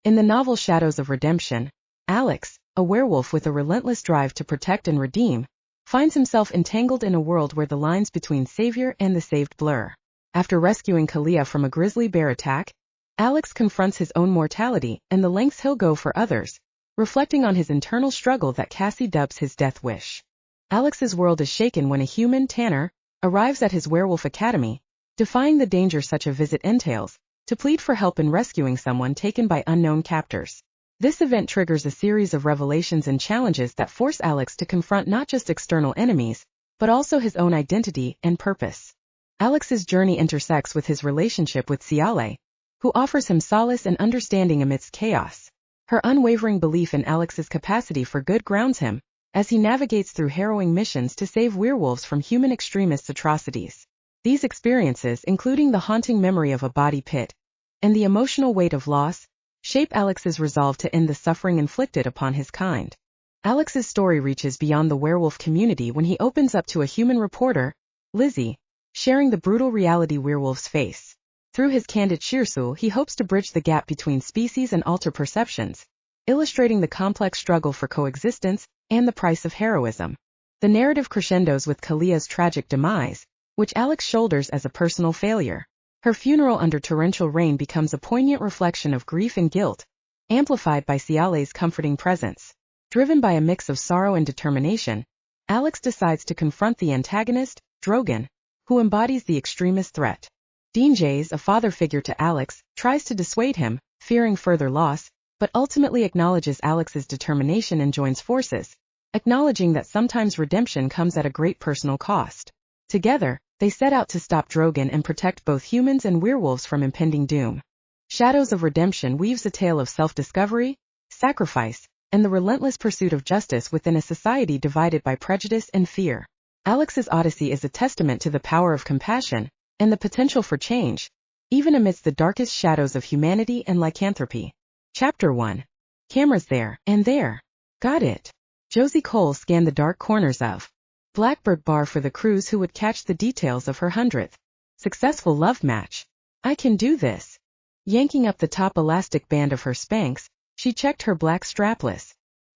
In the novel Shadows of Redemption, Alex, a werewolf with a relentless drive to protect and redeem, finds himself entangled in a world where the lines between savior and the saved blur. After rescuing Cleo from a grizzly bear attack, Alex confronts his own mortality and the lengths he'll go for others, reflecting on his internal struggle that Cassie dubs his death wish. Alex's world is shaken when a human, Tanner, arrives at his werewolf academy, defying the danger such a visit entails, to plead for help in rescuing someone taken by unknown captors. This event triggers a series of revelations and challenges that force Alex to confront not just external enemies, but also his own identity and purpose. Alex's journey intersects with his relationship with Ciale, who offers him solace and understanding amidst chaos. Her unwavering belief in Alex's capacity for good grounds him, as he navigates through harrowing missions to save werewolves from human extremists' atrocities. These experiences, including the haunting memory of a body pit, and the emotional weight of loss, shape Alex's resolve to end the suffering inflicted upon his kind. Alex's story reaches beyond the werewolf community when he opens up to a human reporter, Lizzie, sharing the brutal reality werewolves face. Through his candid shirsul, he hopes to bridge the gap between species and alter perceptions, illustrating the complex struggle for coexistence and the price of heroism. The narrative crescendos with Cleo's tragic demise, which Alex shoulders as a personal failure. Her funeral under torrential rain becomes a poignant reflection of grief and guilt, amplified by Ciale's comforting presence. Driven by a mix of sorrow and determination, Alex decides to confront the antagonist, Drogon, who embodies the extremist threat. Dean Jays, a father figure to Alex, tries to dissuade him, fearing further loss, but ultimately acknowledges Alex's determination and joins forces, acknowledging that sometimes redemption comes at a great personal cost. Together, they set out to stop Drogon and protect both humans and werewolves from impending doom. Shadows of Redemption weaves a tale of self-discovery, sacrifice, and the relentless pursuit of justice within a society divided by prejudice and fear. Alex's Odyssey is a testament to the power of compassion and the potential for change, even amidst the darkest shadows of humanity and lycanthropy. Chapter 1. Cameras there and there. Got it. Josie Cole scanned the dark corners of Blackbird Bar for the crews who would catch the details of her 100th successful love match. I can do this. Yanking up the top elastic band of her Spanx, she checked her black strapless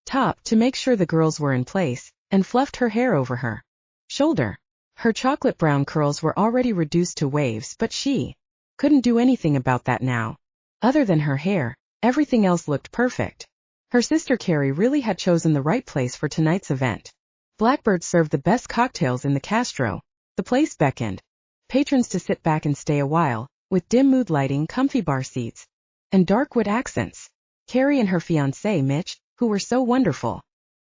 top to make sure the girls were in place, and fluffed her hair over her shoulder. Her chocolate brown curls were already reduced to waves, but she couldn't do anything about that now. Other than her hair, everything else looked perfect. Her sister Carrie really had chosen the right place for tonight's event. Blackbird served the best cocktails in the Castro. The place beckoned patrons to sit back and stay a while, with dim mood lighting, comfy bar seats, and dark wood accents. Carrie and her fiancé Mitch, who were so wonderful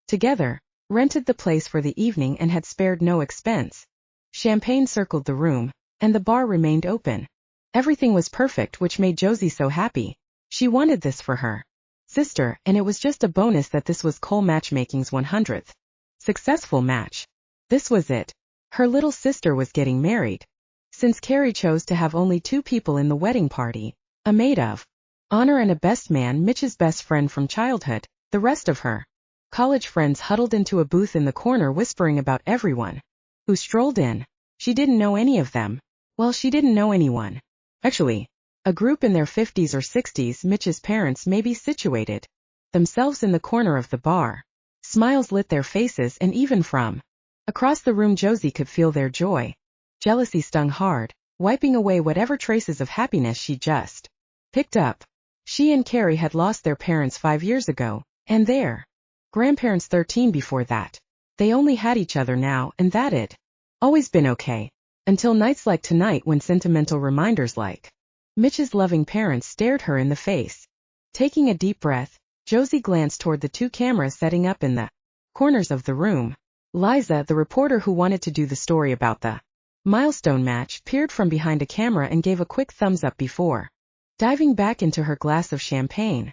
together, rented the place for the evening and had spared no expense. Champagne circled the room, and the bar remained open. Everything was perfect, which made Josie so happy. She wanted this for her sister, and it was just a bonus that this was Cole Matchmaking's 100th successful match. This was it. Her little sister was getting married. Since Carrie chose to have only 2 people in the wedding party, a maid of honor and a best man, Mitch's best friend from childhood, the rest of her college friends huddled into a booth in the corner whispering about everyone who strolled in. She didn't know any of them. Well, she didn't know anyone. Actually, a group in their 50s or 60s, Mitch's parents maybe situated themselves in the corner of the bar. Smiles lit their faces, and even from across the room Josie could feel their joy. Jealousy stung hard, wiping away whatever traces of happiness she just picked up. She and Carrie had lost their parents 5 years ago, and their grandparents 13 before that. They only had each other now, and that'd always been okay. Until nights like tonight, when sentimental reminders like Mitch's loving parents stared her in the face. Taking a deep breath, Josie glanced toward the 2 cameras setting up in the corners of the room. Liza, the reporter who wanted to do the story about the milestone match, peered from behind a camera and gave a quick thumbs up before diving back into her glass of champagne.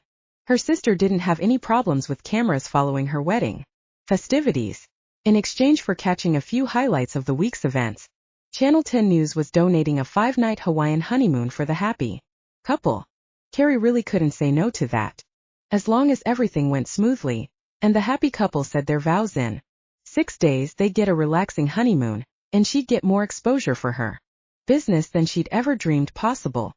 Her sister didn't have any problems with cameras following her wedding festivities. In exchange for catching a few highlights of the week's events, Channel 10 News was donating a 5-night Hawaiian honeymoon for the happy couple. Carrie really couldn't say no to that. As long as everything went smoothly, and the happy couple said their vows in 6 days, they'd get a relaxing honeymoon, and she'd get more exposure for her business than she'd ever dreamed possible.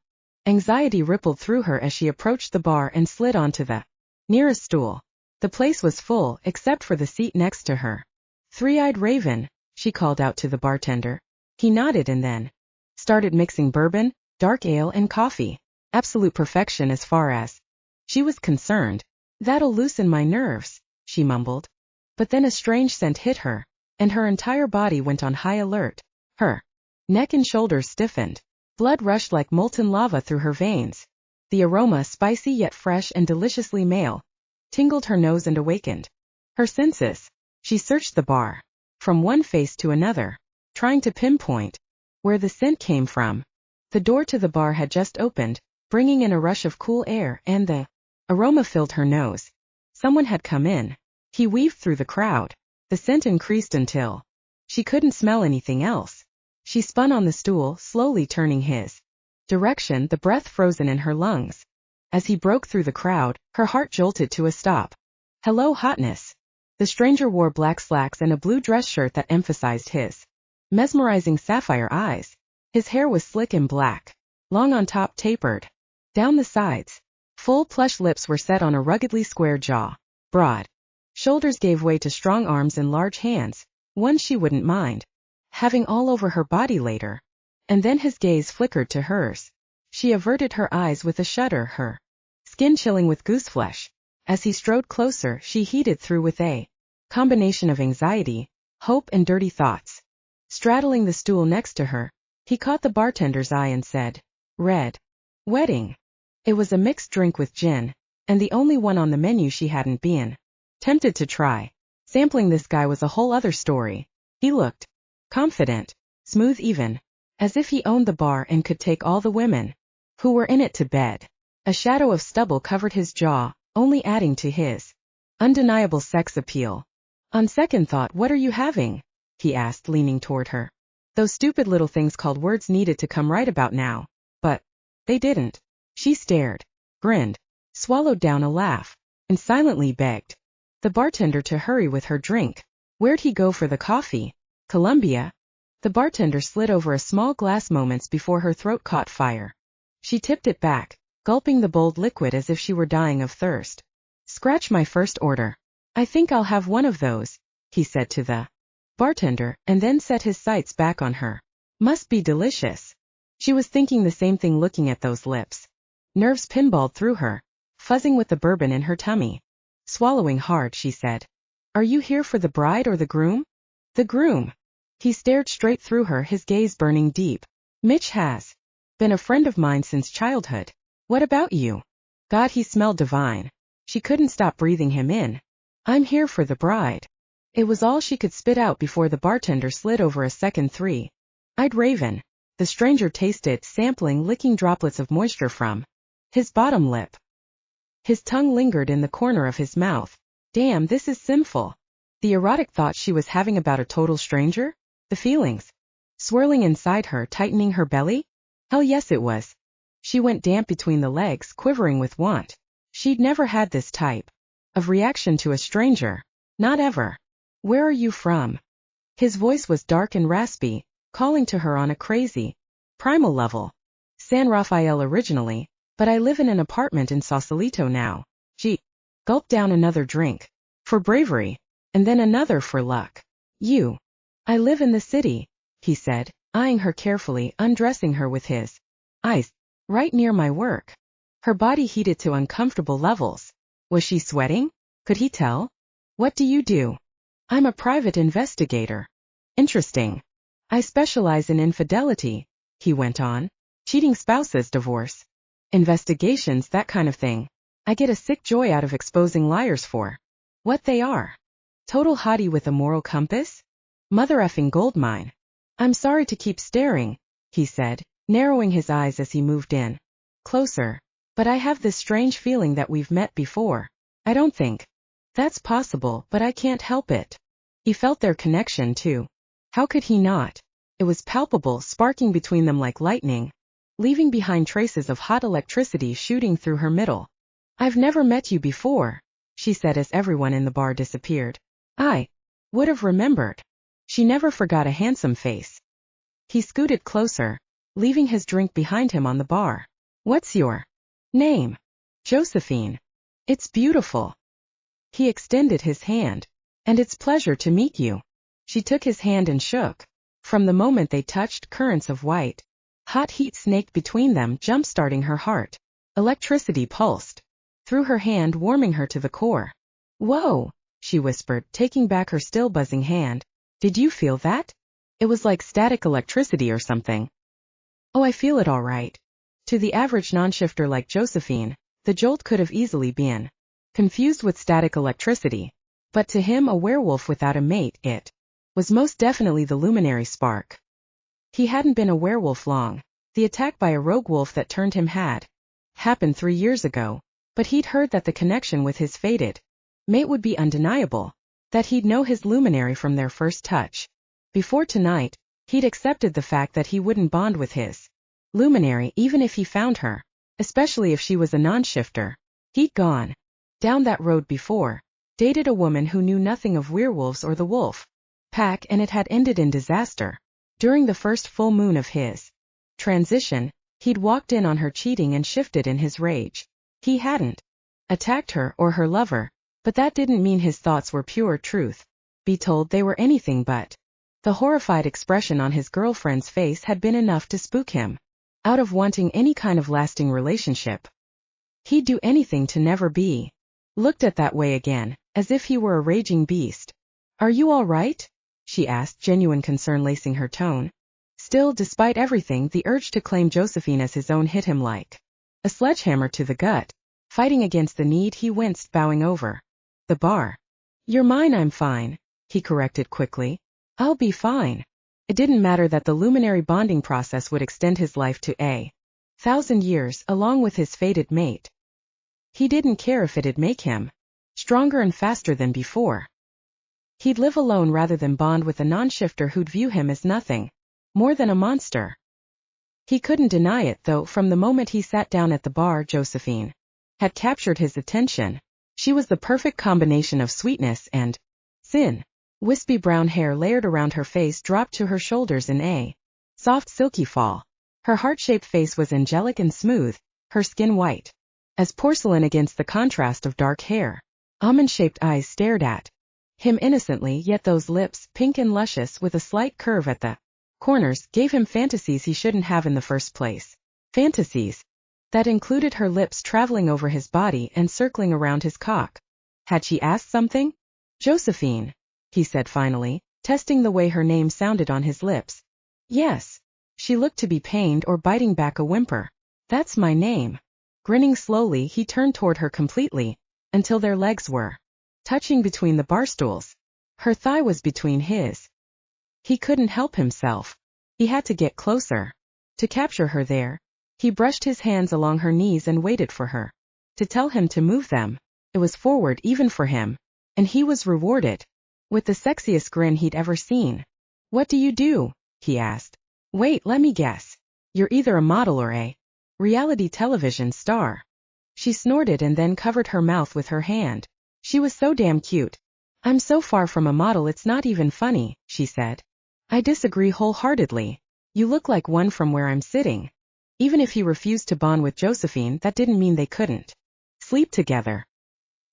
Anxiety rippled through her as she approached the bar and slid onto the nearest stool. The place was full, except for the seat next to her. "Three-eyed raven," she called out to the bartender. He nodded and then started mixing bourbon, dark ale and coffee. Absolute perfection as far as she was concerned. "That'll loosen my nerves," she mumbled. But then a strange scent hit her, and her entire body went on high alert. Her neck and shoulders stiffened. Blood rushed like molten lava through her veins. The aroma, spicy yet fresh and deliciously male, tingled her nose and awakened her senses. She searched the bar, from one face to another, trying to pinpoint where the scent came from. The door to the bar had just opened, bringing in a rush of cool air, and the aroma filled her nose. Someone had come in. He weaved through the crowd. The scent increased until she couldn't smell anything else. She spun on the stool, slowly turning his direction, the breath frozen in her lungs. As he broke through the crowd, her heart jolted to a stop. "Hello, hotness." The stranger wore black slacks and a blue dress shirt that emphasized his mesmerizing sapphire eyes. His hair was slick and black, long on top, tapered down the sides. Full plush lips were set on a ruggedly square jaw. Broad shoulders gave way to strong arms and large hands, ones she wouldn't mind having all over her body later. And then his gaze flickered to hers. She averted her eyes with a shudder, her skin chilling with gooseflesh. As he strode closer, she heated through with a combination of anxiety, hope and dirty thoughts. Straddling the stool next to her, he caught the bartender's eye and said, "Red Wedding." It was a mixed drink with gin, and the only one on the menu she hadn't been tempted to try. Sampling this guy was a whole other story. He looked confident, smooth even, as if he owned the bar and could take all the women who were in it to bed. A shadow of stubble covered his jaw, only adding to his undeniable sex appeal. "On second thought, what are you having?" he asked, leaning toward her. Those stupid little things called words needed to come right about now, but they didn't. She stared, grinned, swallowed down a laugh, and silently begged the bartender to hurry with her drink. Where'd he go for the coffee? Columbia? The bartender slid over a small glass moments before her throat caught fire. She tipped it back, gulping the bold liquid as if she were dying of thirst. "Scratch my first order. I think I'll have one of those," he said to the bartender, and then set his sights back on her. Must be delicious. She was thinking the same thing looking at those lips. Nerves pinballed through her, fuzzing with the bourbon in her tummy. Swallowing hard, she said, "Are you here for the bride or the groom?" "The groom." He stared straight through her, his gaze burning deep. "Mitch has been a friend of mine since childhood. What about you?" God, he smelled divine. She couldn't stop breathing him in. "I'm here for the bride." It was all she could spit out before the bartender slid over a second three-eyed raven. The stranger tasted, sampling, licking droplets of moisture from his bottom lip. His tongue lingered in the corner of his mouth. Damn, this is sinful. The erotic thought she was having about a total stranger? The feelings swirling inside her, tightening her belly? Hell yes it was. She went damp between the legs, quivering with want. She'd never had this type of reaction to a stranger. Not ever. "Where are you from?" His voice was dark and raspy, calling to her on a crazy, primal level. "San Rafael originally, but I live in an apartment in Sausalito now." She gulped down another drink. "For bravery, and then another for luck." "You." "I live in the city," he said, eyeing her carefully, undressing her with his eyes, "right near my work." Her body heated to uncomfortable levels. Was she sweating? Could he tell? "What do you do?" "I'm a private investigator." "Interesting." "I specialize in infidelity," he went on. "Cheating spouses, divorce investigations, that kind of thing. I get a sick joy out of exposing liars for what they are. Total hottie with a moral compass? Mother effing goldmine." "I'm sorry to keep staring," he said, narrowing his eyes as he moved in closer. "But I have this strange feeling that we've met before." "I don't think that's possible, but I can't help it." He felt their connection too. How could he not? It was palpable, sparking between them like lightning, leaving behind traces of hot electricity shooting through her middle. "I've never met you before," she said as everyone in the bar disappeared. "I would have remembered." She never forgot a handsome face. He scooted closer, leaving his drink behind him on the bar. What's your name? Josephine. It's beautiful. He extended his hand. And it's pleasure to meet you. She took his hand and shook. From the moment they touched, currents of white hot heat snaked between them, jump-starting her heart. Electricity pulsed through her hand, warming her to the core. Whoa, she whispered, taking back her still buzzing hand. Did you feel that? It was like static electricity or something. Oh, I feel it all right. To the average non-shifter like Josephine, the jolt could have easily been confused with static electricity. But to him, a werewolf without a mate, it was most definitely the luminary spark. He hadn't been a werewolf long. The attack by a rogue wolf that turned him had happened 3 years ago, but he'd heard that the connection with his fated mate would be undeniable, that he'd know his luminary from their first touch. Before tonight, he'd accepted the fact that he wouldn't bond with his luminary even if he found her, especially if she was a non-shifter. He'd gone down that road before, dated a woman who knew nothing of werewolves or the wolf pack, and it had ended in disaster. During the first full moon of his transition, he'd walked in on her cheating and shifted in his rage. He hadn't attacked her or her lover, but that didn't mean his thoughts were pure truth. Be told they were anything but. The horrified expression on his girlfriend's face had been enough to spook him out of wanting any kind of lasting relationship. He'd do anything to never be looked at that way again, as if he were a raging beast. Are you all right? She asked, genuine concern lacing her tone. Still, despite everything, the urge to claim Josephine as his own hit him like a sledgehammer to the gut. Fighting against the need, he winced, bowing over the bar. You're mine, I'm fine, he corrected quickly. I'll be fine. It didn't matter that the luminary bonding process would extend his life to 1,000 years, along with his fated mate. He didn't care if it'd make him stronger and faster than before. He'd live alone rather than bond with a non-shifter who'd view him as nothing more than a monster. He couldn't deny it, though. From the moment he sat down at the bar, Josephine had captured his attention. She was the perfect combination of sweetness and sin. Wispy brown hair layered around her face dropped to her shoulders in a soft silky fall. Her heart-shaped face was angelic and smooth, her skin white as porcelain against the contrast of dark hair. Almond-shaped eyes stared at him innocently, yet those lips, pink and luscious with a slight curve at the corners, gave him fantasies he shouldn't have in the first place. Fantasies that included her lips traveling over his body and circling around his cock. Had she asked something? Josephine, he said finally, testing the way her name sounded on his lips. Yes. She looked to be pained or biting back a whimper. That's my name. Grinning slowly, he turned toward her completely, until their legs were touching between the bar stools. Her thigh was between his. He couldn't help himself. He had to get closer to capture her there. He brushed his hands along her knees and waited for her to tell him to move them. It was forward even for him, and he was rewarded with the sexiest grin he'd ever seen. What do you do? He asked. Wait, let me guess. You're either a model or a reality television star. She snorted and then covered her mouth with her hand. She was so damn cute. I'm so far from a model it's not even funny, she said. I disagree wholeheartedly. You look like one from where I'm sitting. Even if he refused to bond with Josephine, that didn't mean they couldn't sleep together.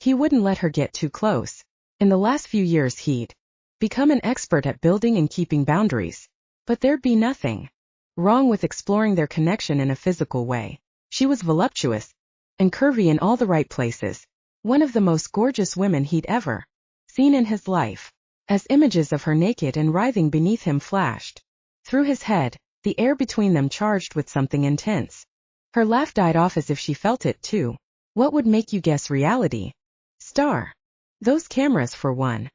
He wouldn't let her get too close. In the last few years he'd become an expert at building and keeping boundaries. But there'd be nothing wrong with exploring their connection in a physical way. She was voluptuous and curvy in all the right places. One of the most gorgeous women he'd ever seen in his life. As images of her naked and writhing beneath him flashed through his head, the air between them charged with something intense. Her laugh died off as if she felt it too. What would make you guess reality star? Those cameras for one.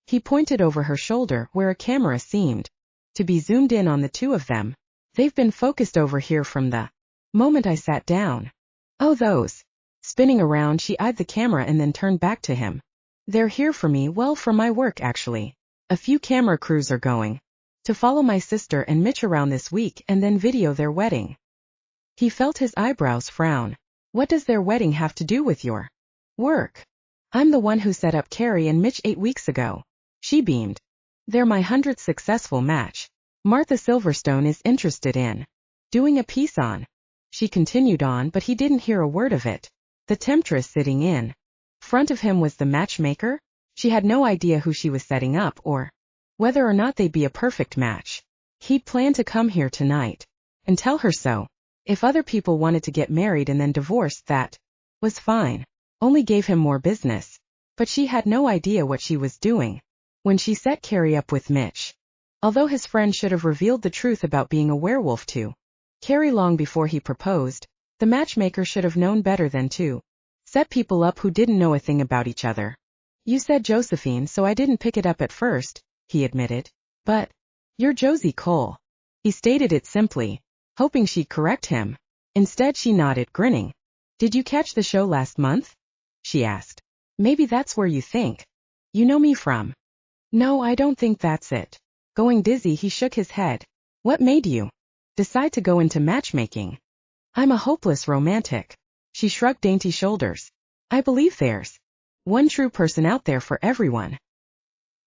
He pointed over her shoulder where a camera seemed to be zoomed in on the two of them. They've been focused over here from the moment I sat down. Oh, those. Spinning around, she eyed the camera and then turned back to him. They're here for me, well, for my work actually. A few camera crews are going to follow my sister and Mitch around this week and then video their wedding. He felt his eyebrows frown. What does their wedding have to do with your work? I'm the one who set up Carrie and Mitch 8 weeks ago. She beamed. They're my 100th successful match. Martha Silverstone is interested in doing a piece on She continued on, but he didn't hear a word of it. The temptress sitting in front of him was the matchmaker? She had no idea who she was setting up or whether or not they'd be a perfect match. He'd planned to come here tonight and tell her so. If other people wanted to get married and then divorced, that was fine. Only gave him more business. But she had no idea what she was doing when she set Carrie up with Mitch. Although his friend should have revealed the truth about being a werewolf to Carrie long before he proposed, the matchmaker should have known better than to set people up who didn't know a thing about each other. You said Josephine, so I didn't pick it up at first, he admitted. But you're Josie Cole. He stated it simply, hoping she'd correct him. Instead she nodded, grinning. Did you catch the show last month? She asked. Maybe that's where you think you know me from. No, I don't think that's it. Going dizzy, he shook his head. What made you decide to go into matchmaking? I'm a hopeless romantic. She shrugged dainty shoulders. I believe there's one true person out there for everyone.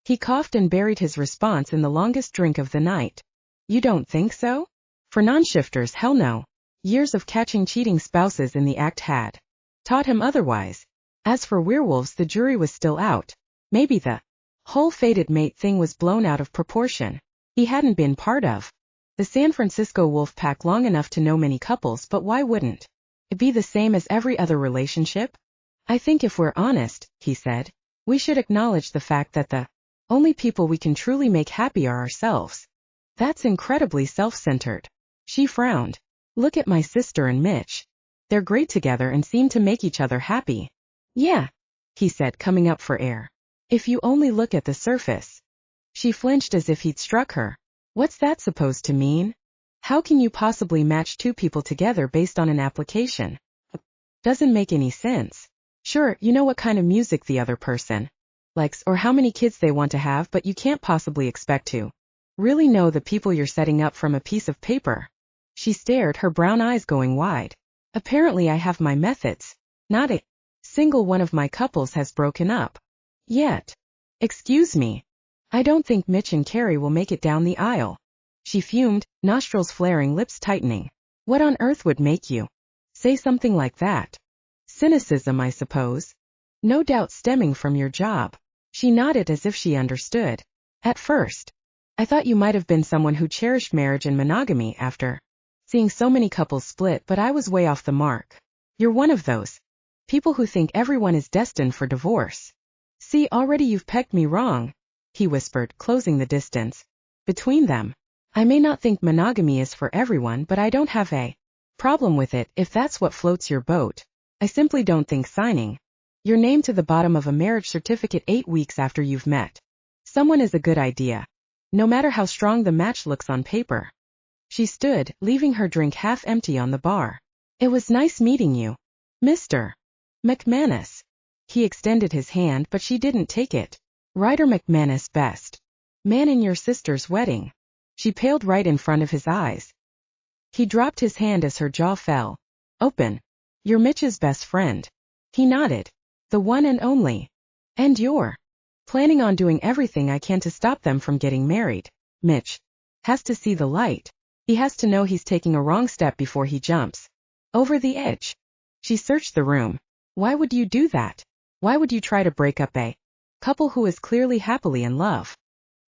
He coughed and buried his response in the longest drink of the night. You don't think so? For non-shifters, hell no. Years of catching cheating spouses in the act had taught him otherwise. As for werewolves, the jury was still out. Maybe the whole fated mate thing was blown out of proportion. He hadn't been part of the San Francisco wolf pack long enough to know many couples, but why wouldn't it be the same as every other relationship? I think if we're honest, he said, we should acknowledge the fact that the only people we can truly make happy are ourselves. That's incredibly self-centered. She frowned. Look at my sister and Mitch. They're great together and seem to make each other happy. Yeah, he said, coming up for air. If you only look at the surface. She flinched as if he'd struck her. What's that supposed to mean? How can you possibly match two people together based on an application? Doesn't make any sense. Sure, you know what kind of music the other person likes or how many kids they want to have, but you can't possibly expect to really know the people you're setting up from a piece of paper. She stared, her brown eyes going wide. Apparently I have my methods. Not a single one of my couples has broken up yet. Excuse me. I don't think Mitch and Carrie will make it down the aisle. She fumed, nostrils flaring, lips tightening. What on earth would make you say something like that? Cynicism, I suppose. No doubt stemming from your job. She nodded as if she understood. At first, I thought you might have been someone who cherished marriage and monogamy after seeing so many couples split, but I was way off the mark. You're one of those people who think everyone is destined for divorce. See, already you've pegged me wrong, he whispered, closing the distance between them. I may not think monogamy is for everyone, but I don't have a problem with it if that's what floats your boat. I simply don't think signing your name to the bottom of a marriage certificate 8 weeks after you've met someone is a good idea, no matter how strong the match looks on paper. She stood, leaving her drink half empty on the bar. It was nice meeting you, Mr. McManus. He extended his hand, but she didn't take it. Ryder McManus, best man in your sister's wedding. She paled right in front of his eyes. He dropped his hand as her jaw fell open. You're Mitch's best friend. He nodded. The one and only. And you're planning on doing everything I can to stop them from getting married. Mitch has to see the light. He has to know he's taking a wrong step before he jumps over the edge. She searched the room. Why would you do that? Why would you try to break up a couple who is clearly happily in love?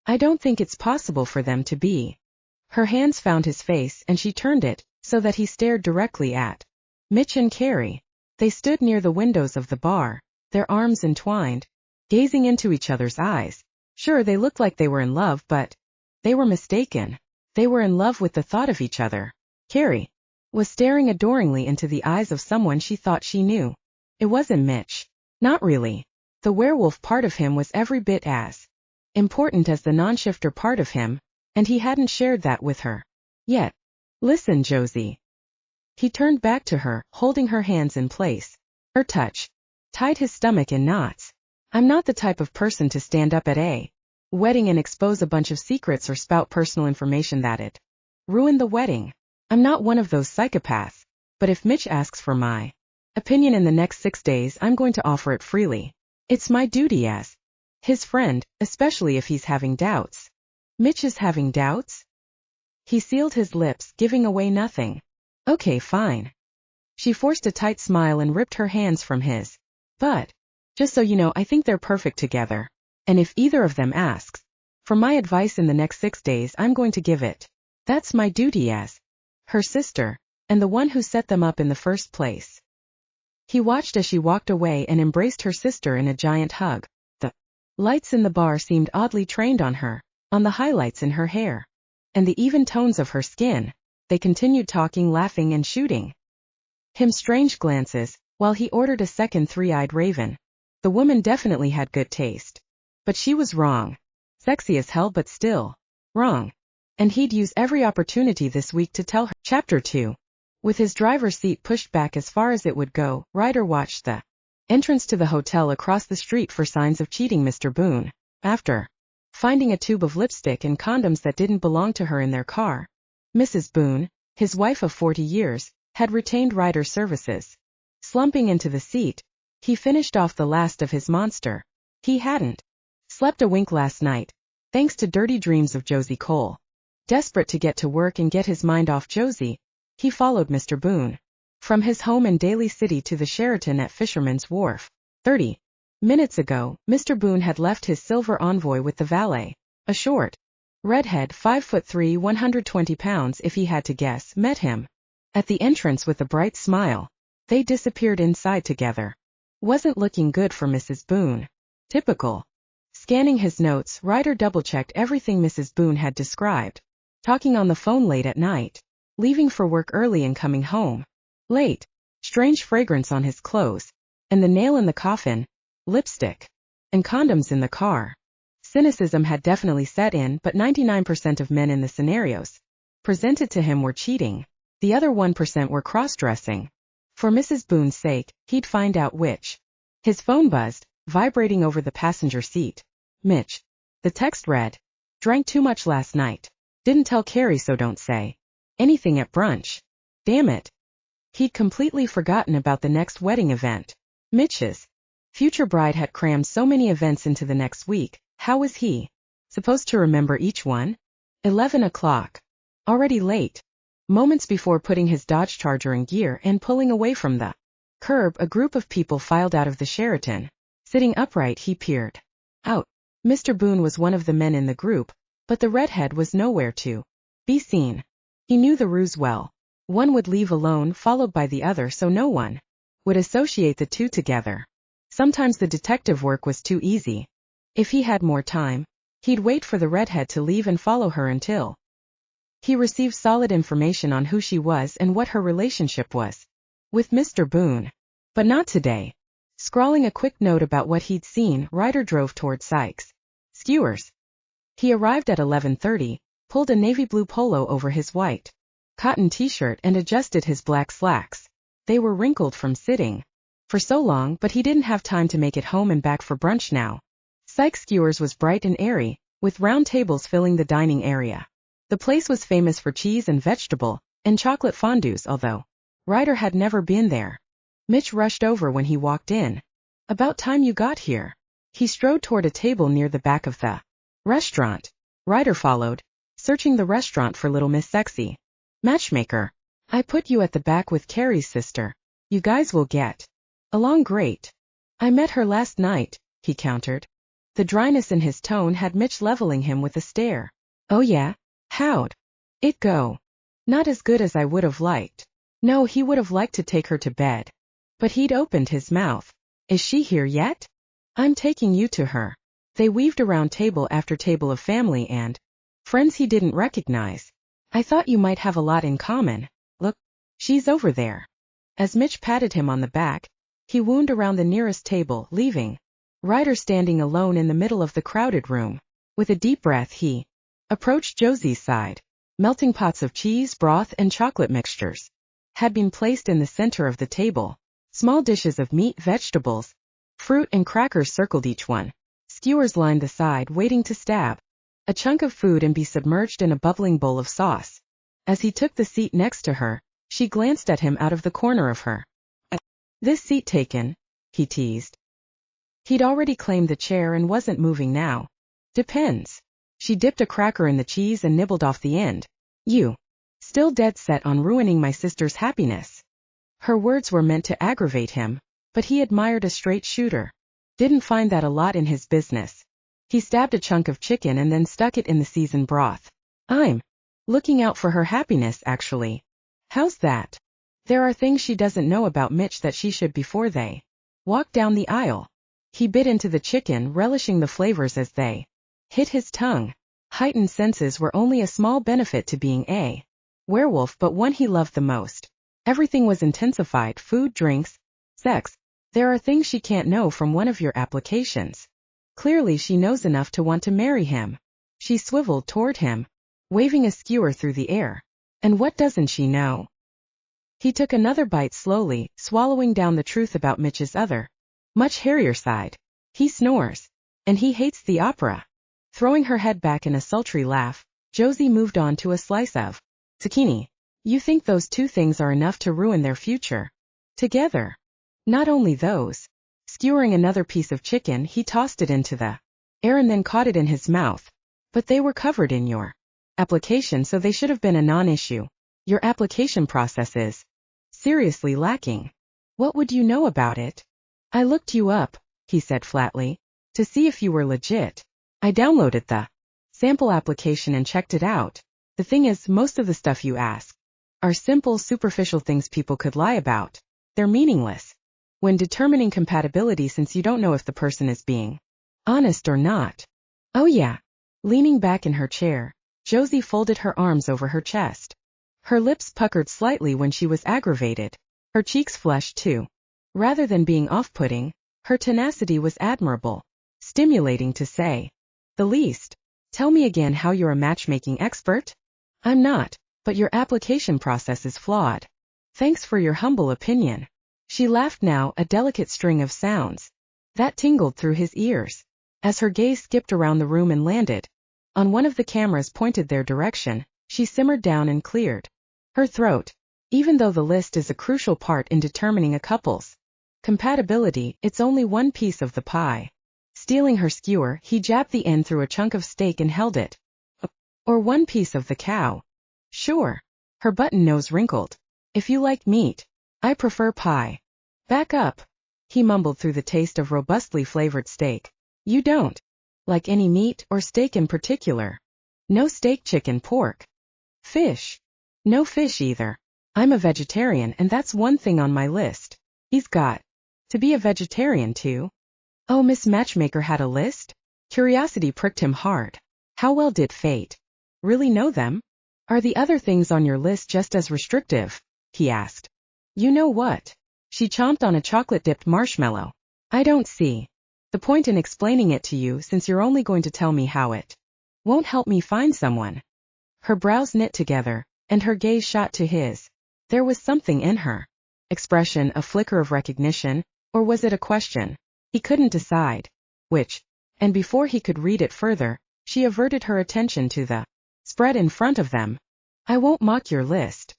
I don't think it's possible for them to be. Her hands found his face and she turned it so that he stared directly at Mitch and Carrie. They stood near the windows of the bar, their arms entwined, gazing into each other's eyes. Sure, they looked like they were in love, but they were mistaken. They were in love with the thought of each other. Carrie was staring adoringly into the eyes of someone she thought she knew. It wasn't Mitch. Not really. The werewolf part of him was every bit as important as the non-shifter part of him, and he hadn't shared that with her yet. Listen, Josie. He turned back to her, holding her hands in place. Her touch tied his stomach in knots. I'm not the type of person to stand up at a wedding and expose a bunch of secrets or spout personal information that'd ruin the wedding. I'm not one of those psychopaths. But if Mitch asks for my opinion in the next 6 days, I'm going to offer it freely. It's my duty as his friend, especially if he's having doubts. Mitch is having doubts? He sealed his lips, giving away nothing. Okay, fine. She forced a tight smile and ripped her hands from his. But, just so you know, I think they're perfect together. And if either of them asks for my advice in the next 6 days, I'm going to give it. That's my duty as her sister, and the one who set them up in the first place. He watched as she walked away and embraced her sister in a giant hug. The lights in the bar seemed oddly trained on her, on the highlights in her hair, and the even tones of her skin. They continued talking, laughing, and shooting him strange glances, while he ordered a second three-eyed raven. The woman definitely had good taste. But she was wrong. Sexy as hell, but still wrong. And he'd use every opportunity this week to tell her. Chapter 2. With his driver's seat pushed back as far as it would go, Ryder watched the entrance to the hotel across the street for signs of cheating Mr. Boone. After finding a tube of lipstick and condoms that didn't belong to her in their car, Mrs. Boone, his wife of 40 years, had retained Ryder's services. Slumping into the seat, he finished off the last of his monster. He hadn't slept a wink last night, thanks to dirty dreams of Josie Cole. Desperate to get to work and get his mind off Josie, he followed Mr. Boone from his home in Daly City to the Sheraton at Fisherman's Wharf. 30 minutes ago, Mr. Boone had left his silver envoy with the valet. A short redhead, 5'3", 120 pounds if he had to guess, met him at the entrance with a bright smile. They disappeared inside together. Wasn't looking good for Mrs. Boone. Typical. Scanning his notes, Ryder double-checked everything Mrs. Boone had described. Talking on the phone late at night. Leaving for work early and coming home late. Strange fragrance on his clothes. And the nail in the coffin. Lipstick. And condoms in the car. Cynicism had definitely set in, but 99% of men in the scenarios presented to him were cheating. The other 1% were cross-dressing. For Mrs. Boone's sake, he'd find out which. His phone buzzed, vibrating over the passenger seat. Mitch. The text read. Drank too much last night. Didn't tell Carrie, so don't say anything at brunch. Damn it. He'd completely forgotten about the next wedding event. Mitch's future bride had crammed so many events into the next week. How was he supposed to remember each one? 11 o'clock. Already late. Moments before putting his Dodge Charger in gear and pulling away from the curb, a group of people filed out of the Sheraton. Sitting upright, he peered out. Mr. Boone was one of the men in the group, but the redhead was nowhere to be seen. He knew the ruse well. One would leave alone, followed by the other, so no one would associate the two together. Sometimes the detective work was too easy. If he had more time, he'd wait for the redhead to leave and follow her until he received solid information on who she was and what her relationship was with Mr. Boone. But not today. Scrawling a quick note about what he'd seen, Ryder drove toward Sykes' Skewers. He arrived at 11:30, pulled a navy blue polo over his white cotton t-shirt and adjusted his black slacks. They were wrinkled from sitting for so long, but he didn't have time to make it home and back for brunch now. Sykes' Skewers was bright and airy, with round tables filling the dining area. The place was famous for cheese and vegetable and chocolate fondues, although Ryder had never been there. Mitch rushed over when he walked in. About time you got here. He strode toward a table near the back of the restaurant. Ryder followed, searching the restaurant for Little Miss Sexy. Matchmaker. I put you at the back with Carrie's sister. You guys will get along great. I met her last night, he countered. The dryness in his tone had Mitch leveling him with a stare. Oh yeah? How'd it go? Not as good as I would have liked. No, he would have liked to take her to bed. But he'd opened his mouth. Is she here yet? I'm taking you to her. They weaved around table after table of family and friends he didn't recognize. I thought you might have a lot in common. Look, she's over there. As Mitch patted him on the back, he wound around the nearest table, leaving Ryder standing alone in the middle of the crowded room. With a deep breath, he approached Josie's side. Melting pots of cheese, broth, and chocolate mixtures had been placed in the center of the table. Small dishes of meat, vegetables, fruit, and crackers circled each one. Skewers lined the side, waiting to stab a chunk of food and be submerged in a bubbling bowl of sauce. As he took the seat next to her, she glanced at him out of the corner of her. This seat taken, he teased. He'd already claimed the chair and wasn't moving now. Depends. She dipped a cracker in the cheese and nibbled off the end. You. Still dead set on ruining my sister's happiness. Her words were meant to aggravate him, but he admired a straight shooter. Didn't find that a lot in his business. He stabbed a chunk of chicken and then stuck it in the seasoned broth. I'm looking out for her happiness, actually. How's that? There are things she doesn't know about Mitch that she should before they walk down the aisle. He bit into the chicken, relishing the flavors as they hit his tongue. Heightened senses were only a small benefit to being a werewolf, but one he loved the most. Everything was intensified: food, drinks, sex. There are things she can't know from one of your applications. Clearly she knows enough to want to marry him. She swiveled toward him, waving a skewer through the air. And what doesn't she know? He took another bite slowly, swallowing down the truth about Mitch's other, much hairier side. He snores. And he hates the opera. Throwing her head back in a sultry laugh, Josie moved on to a slice of zucchini. You think those two things are enough to ruin their future together? Not only those. Skewering another piece of chicken, he tossed it into the air and then caught it in his mouth. But they were covered in your application, so they should have been a non-issue. Your application process is seriously lacking. What would you know about it? I looked you up, he said flatly, to see if you were legit. I downloaded the sample application and checked it out. The thing is, most of the stuff you ask are simple, superficial things people could lie about. They're meaningless when determining compatibility, since you don't know if the person is being honest or not. Oh yeah. Leaning back in her chair, Josie folded her arms over her chest. Her lips puckered slightly when she was aggravated. Her cheeks flushed too. Rather than being off-putting, her tenacity was admirable. Stimulating to say the least. Tell me again how you're a matchmaking expert? I'm not, but your application process is flawed. Thanks for your humble opinion. She laughed now, a delicate string of sounds that tingled through his ears. As her gaze skipped around the room and landed on one of the cameras pointed their direction, she simmered down and cleared her throat. Even though the list is a crucial part in determining a couple's compatibility, it's only one piece of the pie. Stealing her skewer, he jabbed the end through a chunk of steak and held it. Or one piece of the cow. Sure. Her button nose wrinkled. If you like meat, I prefer pie. Back up. He mumbled through the taste of robustly flavored steak. You don't like any meat or steak in particular? No steak, chicken, pork. Fish? No fish either. I'm a vegetarian, and that's one thing on my list. He's got to be a vegetarian too. Oh, Miss Matchmaker had a list? Curiosity pricked him hard. How well did fate really know them? Are the other things on your list just as restrictive? He asked. You know what? She chomped on a chocolate-dipped marshmallow. I don't see the point in explaining it to you, since you're only going to tell me how it won't help me find someone. Her brows knit together, and her gaze shot to his. There was something in her expression, a flicker of recognition, or was it a question? He couldn't decide which, and before he could read it further, she averted her attention to the spread in front of them. I won't mock your list.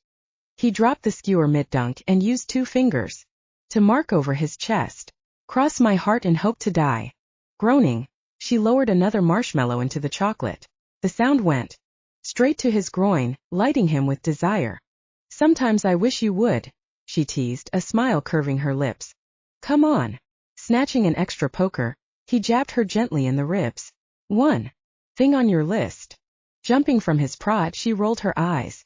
He dropped the skewer mid-dunk and used 2 fingers to mark over his chest. Cross my heart and hope to die. Groaning, she lowered another marshmallow into the chocolate. The sound went straight to his groin, lighting him with desire. Sometimes I wish you would, she teased, a smile curving her lips. Come on. Snatching an extra poker, he jabbed her gently in the ribs. One thing on your list. Jumping from his prod, she rolled her eyes.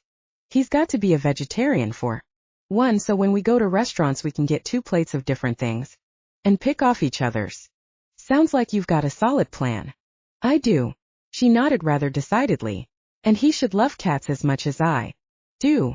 He's got to be a vegetarian for one, so when we go to restaurants we can get 2 plates of different things and pick off each other's. Sounds like you've got a solid plan. I do. She nodded rather decidedly. And he should love cats as much as I do.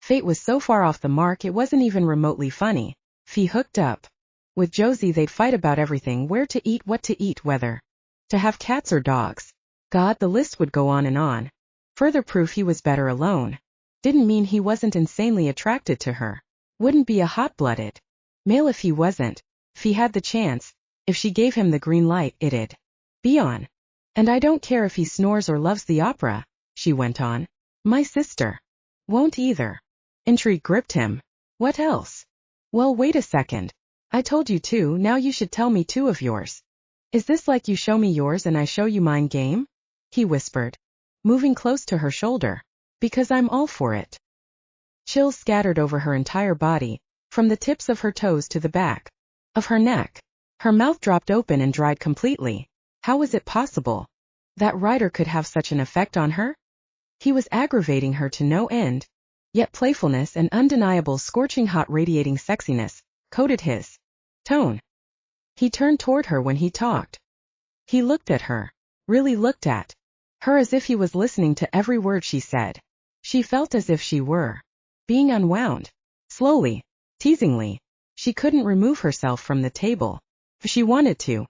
Fate was so far off the mark it wasn't even remotely funny. If he hooked up with Josie, they'd fight about everything: where to eat, what to eat, whether to have cats or dogs. God, the list would go on and on. Further proof he was better alone. Didn't mean he wasn't insanely attracted to her. Wouldn't be a hot-blooded male if he wasn't. If he had the chance, if she gave him the green light, it'd be on. And I don't care if he snores or loves the opera, she went on. My sister won't either. Intrigue gripped him. What else? Well, wait a second. I told you 2, now you should tell me 2 of yours. Is this like you show me yours and I show you mine game? He whispered, moving close to her shoulder. Because I'm all for it. Chills scattered over her entire body, from the tips of her toes to the back of her neck. Her mouth dropped open and dried completely. How was it possible that Ryder could have such an effect on her? He was aggravating her to no end, yet playfulness and undeniable scorching hot radiating sexiness coated his tone. He turned toward her when he talked. He looked at her, really looked at her as if he was listening to every word she said. She felt as if she were being unwound. Slowly, teasingly, she couldn't remove herself from the table if she wanted to.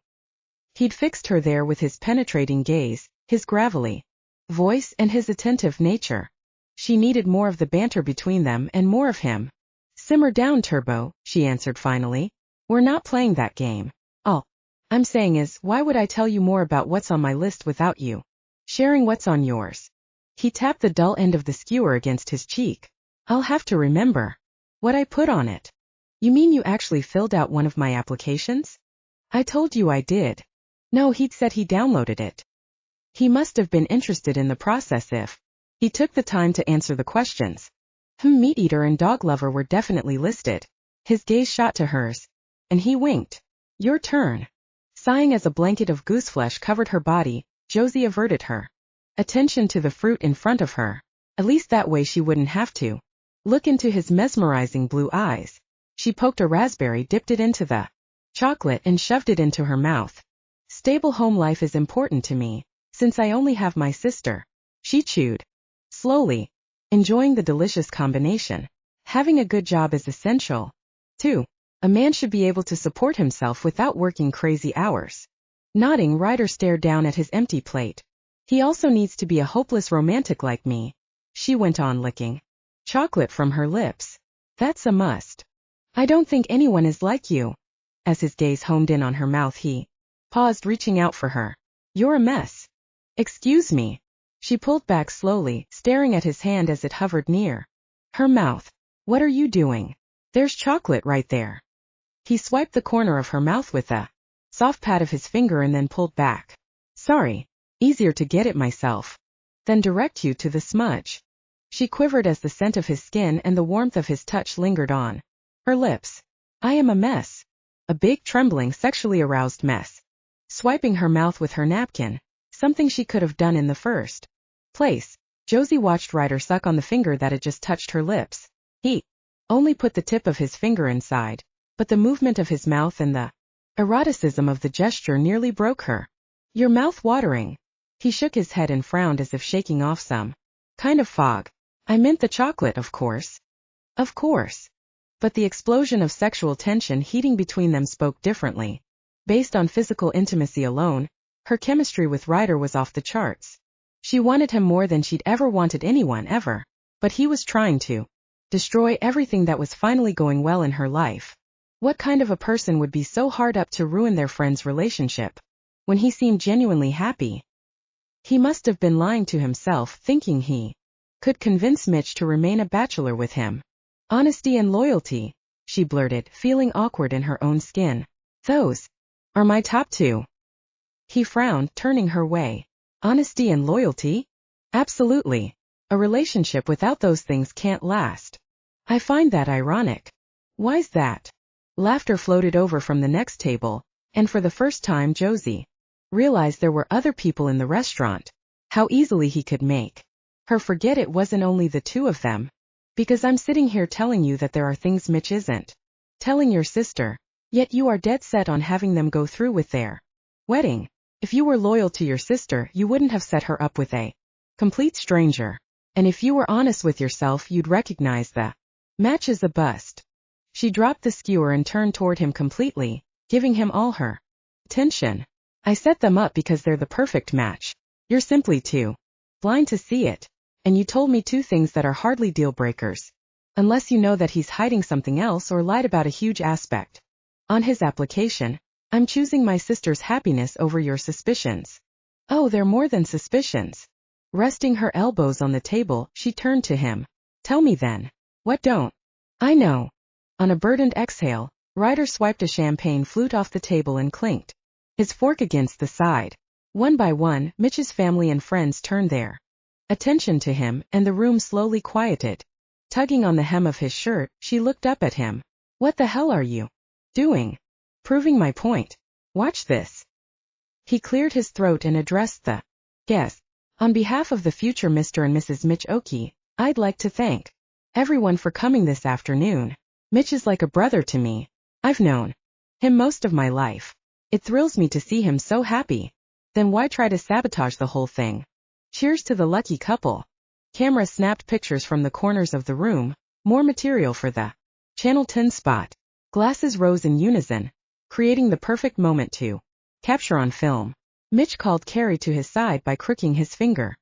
He'd fixed her there with his penetrating gaze, his gravelly voice and his attentive nature. She needed more of the banter between them and more of him. Simmer down, Turbo, she answered finally. We're not playing that game. All I'm saying is, why would I tell you more about what's on my list without you sharing what's on yours? He tapped the dull end of the skewer against his cheek. I'll have to remember what I put on it. You mean you actually filled out one of my applications? I told you I did. No, he'd said he downloaded it. He must have been interested in the process if he took the time to answer the questions. Meat eater and dog lover were definitely listed. His gaze shot to hers, and he winked. Your turn. Sighing as a blanket of gooseflesh covered her body, Josie averted her attention to the fruit in front of her. At least that way she wouldn't have to look into his mesmerizing blue eyes. She poked a raspberry, dipped it into the chocolate and shoved it into her mouth. Stable home life is important to me, since I only have my sister. She chewed slowly, enjoying the delicious combination. Having a good job is essential, too. A man should be able to support himself without working crazy hours. Nodding, Ryder stared down at his empty plate. He also needs to be a hopeless romantic like me, she went on, licking chocolate from her lips. That's a must. I don't think anyone is like you. As his gaze homed in on her mouth, he paused, reaching out for her. You're a mess. Excuse me. She pulled back slowly, staring at his hand as it hovered near her mouth. What are you doing? There's chocolate right there. He swiped the corner of her mouth with a soft pat of his finger and then pulled back. Sorry. Easier to get it myself than direct you to the smudge. She quivered as the scent of his skin and the warmth of his touch lingered on her lips. I am a mess. A big, trembling, sexually aroused mess. Swiping her mouth with her napkin, something she could have done in the first place. Josie watched Ryder suck on the finger that had just touched her lips. He only put the tip of his finger inside, but the movement of his mouth and the eroticism of the gesture nearly broke her. Your mouth watering. He shook his head and frowned as if shaking off some kind of fog. I meant the chocolate, of course. Of course. But the explosion of sexual tension heating between them spoke differently. Based on physical intimacy alone, her chemistry with Ryder was off the charts. She wanted him more than she'd ever wanted anyone ever. But he was trying to destroy everything that was finally going well in her life. What kind of a person would be so hard up to ruin their friend's relationship when he seemed genuinely happy? He must have been lying to himself, thinking he could convince Mitch to remain a bachelor with him. Honesty and loyalty, she blurted, feeling awkward in her own skin. Those are my top two. He frowned, turning her way. Honesty and loyalty? Absolutely. A relationship without those things can't last. I find that ironic. Why's that? Laughter floated over from the next table, and for the first time Josie realized there were other people in the restaurant. How easily he could make her forget it wasn't only the two of them. Because I'm sitting here telling you that there are things Mitch isn't telling your sister, yet you are dead set on having them go through with their wedding. If you were loyal to your sister, you wouldn't have set her up with a complete stranger. And if you were honest with yourself, you'd recognize the match is a bust. She dropped the skewer and turned toward him completely, giving him all her attention. I set them up because they're the perfect match. You're simply too blind to see it. And you told me two things that are hardly deal breakers. Unless you know that he's hiding something else or lied about a huge aspect on his application. I'm choosing my sister's happiness over your suspicions. Oh, they're more than suspicions. Resting her elbows on the table, she turned to him. Tell me then. What don't I know? On a burdened exhale, Ryder swiped a champagne flute off the table and clinked his fork against the side. One by one, Mitch's family and friends turned their attention to him, and the room slowly quieted. Tugging on the hem of his shirt, she looked up at him. What the hell are you doing? Proving my point. Watch this. He cleared his throat and addressed the guest. On behalf of the future Mr. and Mrs. Mitch Oakey, I'd like to thank everyone for coming this afternoon. Mitch is like a brother to me. I've known him most of my life. It thrills me to see him so happy. Then why try to sabotage the whole thing? Cheers to the lucky couple. Camera snapped pictures from the corners of the room, more material for the Channel 10 spot. Glasses rose in unison, creating the perfect moment to capture on film. Mitch called Carrie to his side by crooking his finger.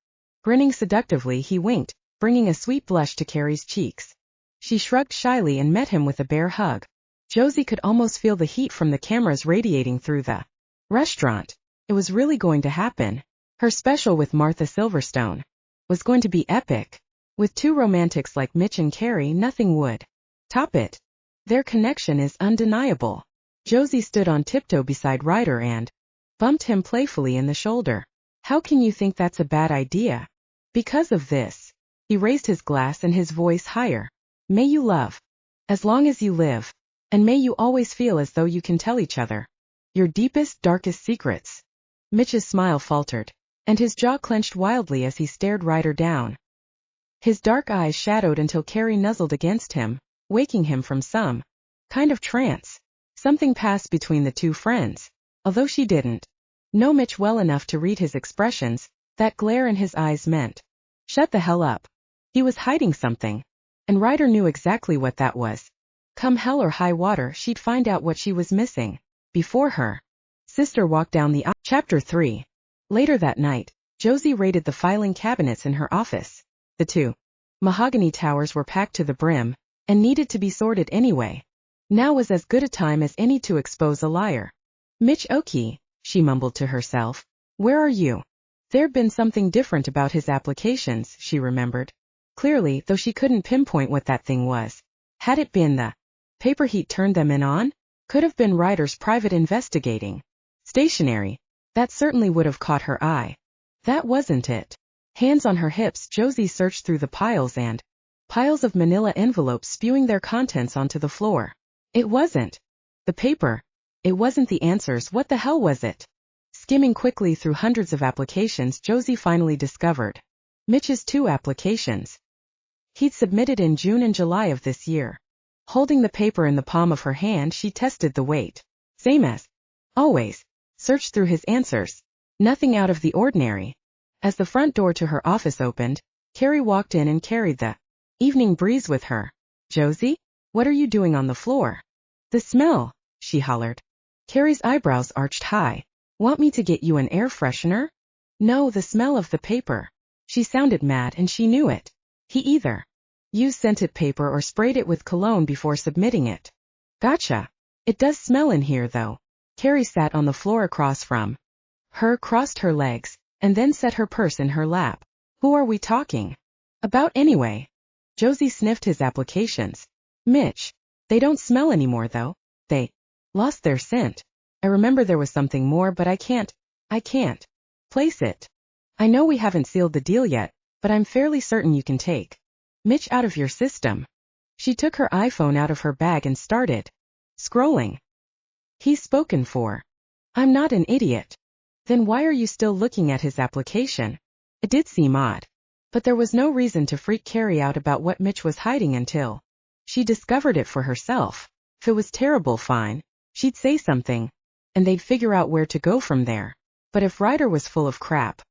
Grinning seductively, he winked, bringing a sweet blush to Carrie's cheeks. She shrugged shyly and met him with a bear hug. Josie could almost feel the heat from the cameras radiating through the restaurant. It was really going to happen. Her special with Martha Silverstone was going to be epic. With two romantics like Mitch and Carrie, nothing would top it. Their connection is undeniable. Josie stood on tiptoe beside Ryder and bumped him playfully in the shoulder. How can you think that's a bad idea? Because of this. He raised his glass and his voice higher. May you love as long as you live, and may you always feel as though you can tell each other your deepest, darkest secrets. Mitch's smile faltered, and his jaw clenched wildly as he stared Ryder down. His dark eyes shadowed until Carrie nuzzled against him, waking him from some kind of trance. Something passed between the two friends, although she didn't know Mitch well enough to read his expressions. That glare in his eyes meant, shut the hell up. He was hiding something, and Ryder knew exactly what that was. Come hell or high water, she'd find out what she was missing before her sister walked down the aisle. Chapter 3. Later that night, Josie raided the filing cabinets in her office. The two mahogany towers were packed to the brim, and needed to be sorted anyway. Now was as good a time as any to expose a liar. Mitch Oakey, she mumbled to herself. Where are you? There'd been something different about his applications, she remembered. Clearly, though she couldn't pinpoint what that thing was. Had it been the paper he'd turned them in on? Could have been Ryder's private investigating stationery. That certainly would have caught her eye. That wasn't it. Hands on her hips, Josie searched through the piles and piles of manila envelopes, spewing their contents onto the floor. It wasn't the paper. It wasn't the answers. What the hell was it? Skimming quickly through hundreds of applications, Josie finally discovered Mitch's 2 applications. He'd submitted in June and July of this year. Holding the paper in the palm of her hand, she tested the weight. Same as always. Searched through his answers. Nothing out of the ordinary. As the front door to her office opened, Carrie walked in and carried the evening breeze with her. Josie? What are you doing on the floor? The smell, she hollered. Carrie's eyebrows arched high. Want me to get you an air freshener? No, the smell of the paper. She sounded mad and she knew it. He either used scented paper or sprayed it with cologne before submitting it. Gotcha. It does smell in here though. Carrie sat on the floor across from her, crossed her legs, and then set her purse in her lap. Who are we talking about anyway? Josie sniffed his applications. Mitch. They don't smell anymore though. They lost their scent. I remember there was something more, but I can't place it. I know we haven't sealed the deal yet, but I'm fairly certain you can take Mitch out of your system. She took her iPhone out of her bag and started scrolling. He's spoken for. I'm not an idiot. Then why are you still looking at his application? It did seem odd. But there was no reason to freak Carrie out about what Mitch was hiding until she discovered it for herself. If it was terrible, fine. She'd say something, and they'd figure out where to go from there. But if Ryder was full of crap,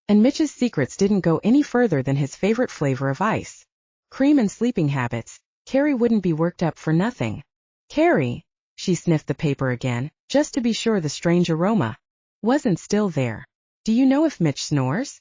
and Mitch's secrets didn't go any further than his favorite flavor of ice cream and sleeping habits, Carrie wouldn't be worked up for nothing. Carrie, she sniffed the paper again, just to be sure the strange aroma wasn't still there. Do you know if Mitch snores?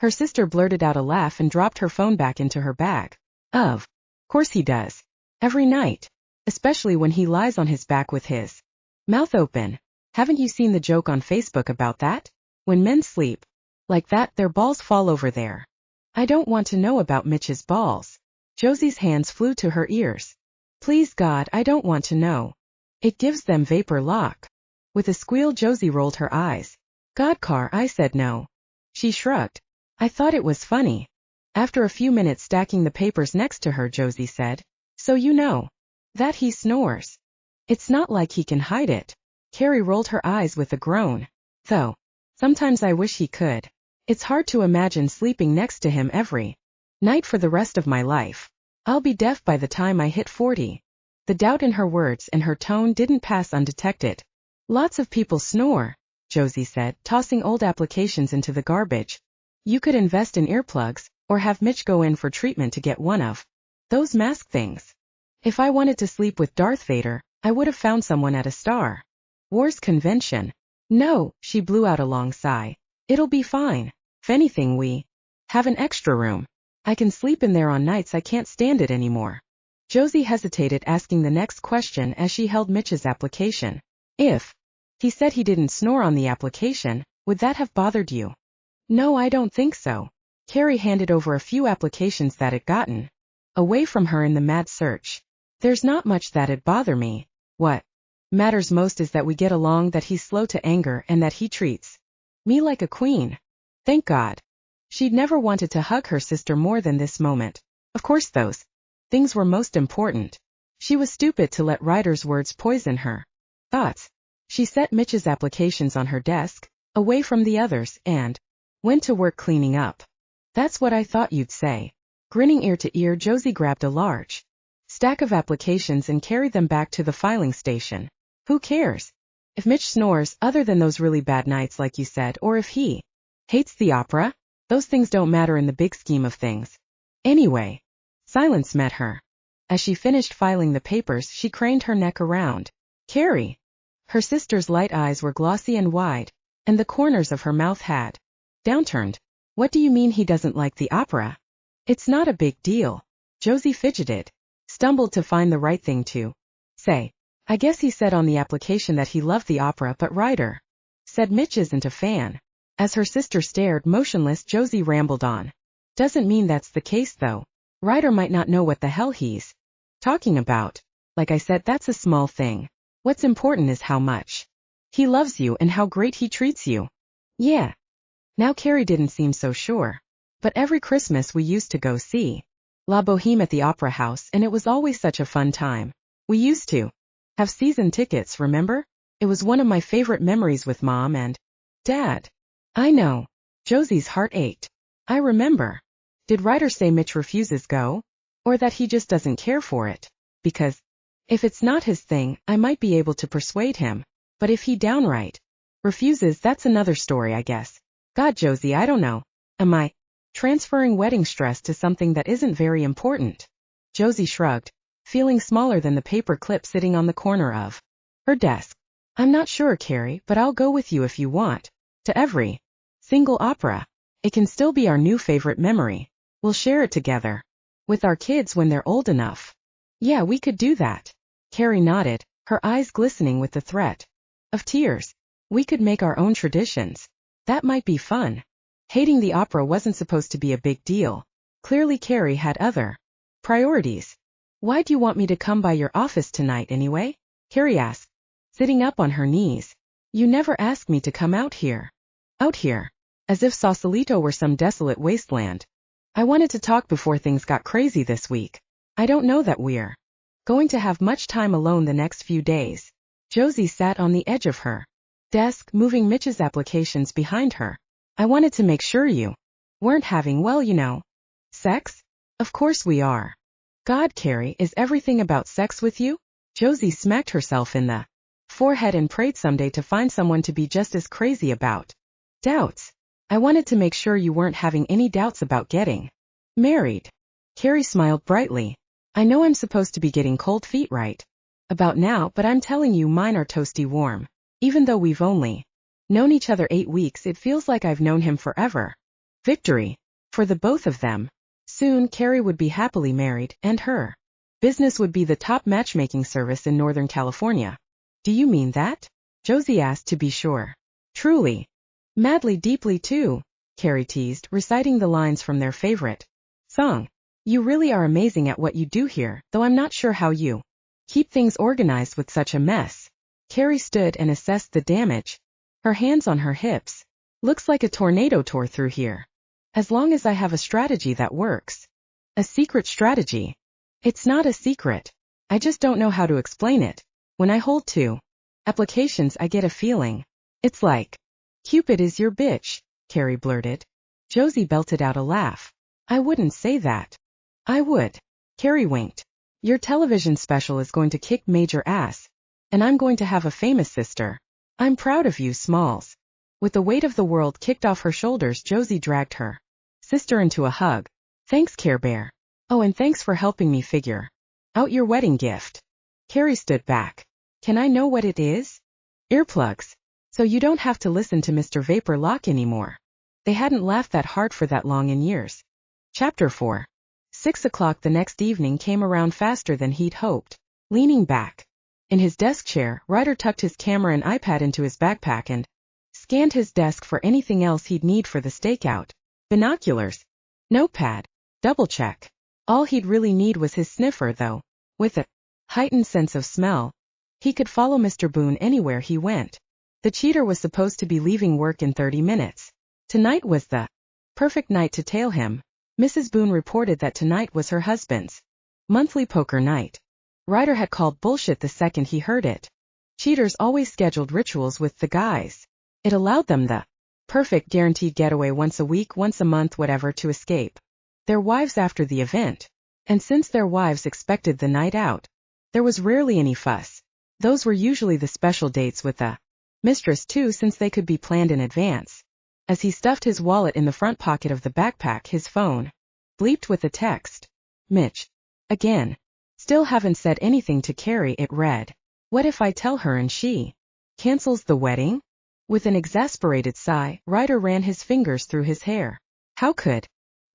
Her sister blurted out a laugh and dropped her phone back into her bag. Of course he does. Every night. Especially when he lies on his back with his mouth open. Haven't you seen the joke on Facebook about that? When men sleep like that, their balls fall over there. I don't want to know about Mitch's balls. Josie's hands flew to her ears. Please God, I don't want to know. It gives them vapor lock. With a squeal, Josie rolled her eyes. God, Car, I said no. She shrugged. I thought it was funny. After a few minutes stacking the papers next to her, Josie said, so you know That he snores. It's not like he can hide it. Carrie rolled her eyes with a groan. Though, sometimes I wish he could. It's hard to imagine sleeping next to him every night for the rest of my life. I'll be deaf by the time I hit 40. The doubt in her words and her tone didn't pass undetected. Lots of people snore, Josie said, tossing old applications into the garbage. You could invest in earplugs, or have Mitch go in for treatment to get one of those mask things. If I wanted to sleep with Darth Vader, I would have found someone at a Star Wars convention. No, she blew out a long sigh. It'll be fine. If anything, we have an extra room. I can sleep in there on nights I can't stand it anymore. Josie hesitated asking the next question as she held Mitch's application. If he said he didn't snore on the application, would that have bothered you? No, I don't think so. Carrie handed over a few applications that had gotten away from her in the mad search. There's not much that'd bother me. What matters most is that we get along, that he's slow to anger, and that he treats me like a queen. Thank God. She'd never wanted to hug her sister more than this moment. Of course those things were most important. She was stupid to let Ryder's words poison her thoughts. She set Mitch's applications on her desk, away from the others, and went to work cleaning up. That's what I thought you'd say. Grinning ear to ear, Josie grabbed a large stack of applications and carried them back to the filing station. Who cares if Mitch snores, other than those really bad nights like you said, or if he hates the opera? Those things don't matter in the big scheme of things. Anyway, silence met her. As she finished filing the papers, she craned her neck around. Carrie. Her sister's light eyes were glossy and wide, and the corners of her mouth had downturned. What do you mean he doesn't like the opera? It's not a big deal. Josie fidgeted, stumbled to find the right thing to say. I guess he said on the application that he loved the opera, but Ryder said Mitch isn't a fan. As her sister stared motionless, Josie rambled on. Doesn't mean that's the case though. Ryder might not know what the hell he's talking about. Like I said, that's a small thing. What's important is how much he loves you and how great he treats you. Yeah. Now Carrie didn't seem so sure. But every Christmas we used to go see La Boheme at the Opera House, and it was always such a fun time. We used to have season tickets, remember? It was one of my favorite memories with Mom and Dad. I know. Josie's heart ached. I remember. Did Ryder say Mitch refuses go? Or that he just doesn't care for it? Because if it's not his thing, I might be able to persuade him. But if he downright refuses, that's another story, I guess. God, Josie, I don't know. Am I transferring wedding stress to something that isn't very important? Josie shrugged, feeling smaller than the paper clip sitting on the corner of her desk. I'm not sure, Carrie, but I'll go with you if you want. To every single opera. It can still be our new favorite memory. We'll share it together with our kids when they're old enough. Yeah, we could do that. Carrie nodded, her eyes glistening with the threat of tears. We could make our own traditions. That might be fun. Hating the opera wasn't supposed to be a big deal. Clearly Carrie had other priorities. Why'd you want me to come by your office tonight anyway? Carrie asked, sitting up on her knees. You never asked me to come out here. Out here? As if Sausalito were some desolate wasteland. I wanted to talk before things got crazy this week. I don't know that we're going to have much time alone the next few days. Josie sat on the edge of her desk, moving Mitch's applications behind her. I wanted to make sure you weren't having, well, you know, sex? Of course we are. God, Carrie, is everything about sex with you? Josie smacked herself in the forehead and prayed someday to find someone to be just as crazy about. Doubts. I wanted to make sure you weren't having any doubts about getting married. Carrie smiled brightly. I know I'm supposed to be getting cold feet right about now, but I'm telling you mine are toasty warm. Even though we've only known each other 8 weeks, it feels like I've known him forever. Victory. For the both of them. Soon Carrie would be happily married, and her business would be the top matchmaking service in Northern California. Do you mean that? Josie asked to be sure. Truly. Madly, deeply too, Carrie teased, reciting the lines from their favorite song. You really are amazing at what you do here, though I'm not sure how you keep things organized with such a mess. Carrie stood and assessed the damage. Her hands on her hips. Looks like a tornado tore through here. As long as I have a strategy that works. A secret strategy. It's not a secret. I just don't know how to explain it. When I hold two applications, I get a feeling. It's like Cupid is your bitch, Carrie blurted. Josie belted out a laugh. I wouldn't say that. I would. Carrie winked. Your television special is going to kick major ass. And I'm going to have a famous sister. I'm proud of you, Smalls. With the weight of the world kicked off her shoulders, Josie dragged her sister into a hug. Thanks, Care Bear. Oh, and thanks for helping me figure out your wedding gift. Carrie stood back. Can I know what it is? Earplugs. So you don't have to listen to Mr. Vapor Lock anymore. They hadn't laughed that hard for that long in years. Chapter 4. 6 o'clock the next evening came around faster than he'd hoped. Leaning back in his desk chair, Ryder tucked his camera and iPad into his backpack and scanned his desk for anything else he'd need for the stakeout. Binoculars, notepad, double check. All he'd really need was his sniffer, though. With a heightened sense of smell, he could follow Mr. Boone anywhere he went. The cheater was supposed to be leaving work in 30 minutes. Tonight was the perfect night to tail him. Mrs. Boone reported that tonight was her husband's monthly poker night. Ryder had called bullshit the second he heard it. Cheaters always scheduled rituals with the guys. It allowed them the perfect guaranteed getaway once a week, once a month, whatever, to escape their wives after the event. And since their wives expected the night out, there was rarely any fuss. Those were usually the special dates with the mistress too, since they could be planned in advance. As he stuffed his wallet in the front pocket of the backpack, his phone bleeped with a text. Mitch. Again. Still haven't said anything to Carrie, it read. What if I tell her and she cancels the wedding? With an exasperated sigh, Ryder ran his fingers through his hair. How could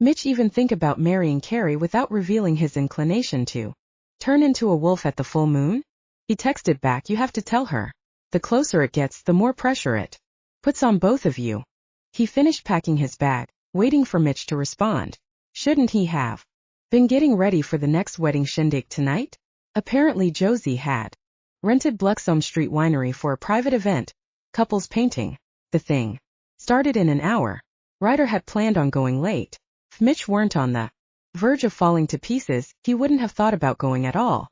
Mitch even think about marrying Carrie without revealing his inclination to turn into a wolf at the full moon? He texted back, you have to tell her. The closer it gets, the more pressure it puts on both of you. He finished packing his bag, waiting for Mitch to respond. Shouldn't he have been getting ready for the next wedding shindig tonight? Apparently Josie had rented Bluxome Street Winery for a private event, couples painting. The thing started in an hour. Ryder had planned on going late. If Mitch weren't on the verge of falling to pieces, he wouldn't have thought about going at all.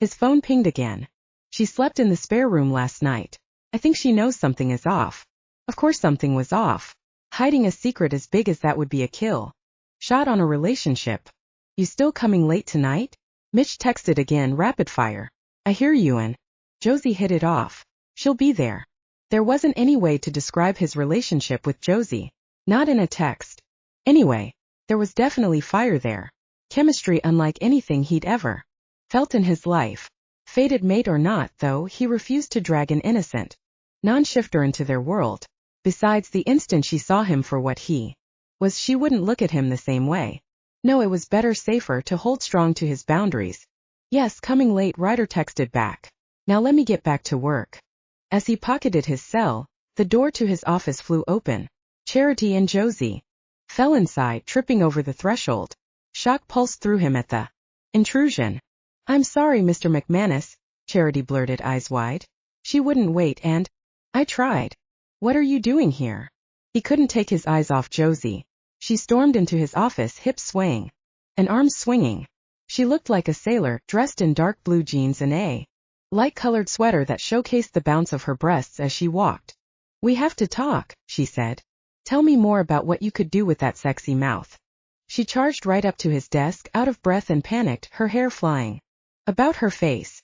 His phone pinged again. She slept in the spare room last night. I think she knows something is off. Of course something was off. Hiding a secret as big as that would be a kill shot on a relationship. You still coming late tonight? Mitch texted again, rapid fire. I hear you, and Josie hit it off. She'll be there. There wasn't any way to describe his relationship with Josie. Not in a text. Anyway, there was definitely fire there. Chemistry unlike anything he'd ever felt in his life. Fated mate or not, though, he refused to drag an innocent non-shifter into their world. Besides, the instant she saw him for what he was, she wouldn't look at him the same way. No, it was better, safer, to hold strong to his boundaries. Yes, coming late, Ryder texted back. Now let me get back to work. As he pocketed his cell, the door to his office flew open. Charity and Josie fell inside, tripping over the threshold. Shock pulsed through him at the intrusion. I'm sorry, Mr. McManus, Charity blurted, eyes wide. She wouldn't wait, and I tried. What are you doing here? He couldn't take his eyes off Josie. She stormed into his office, hips swaying and arms swinging. She looked like a sailor, dressed in dark blue jeans and a light-colored sweater that showcased the bounce of her breasts as she walked. We have to talk, she said. Tell me more about what you could do with that sexy mouth. She charged right up to his desk, out of breath and panicked, her hair flying about her face.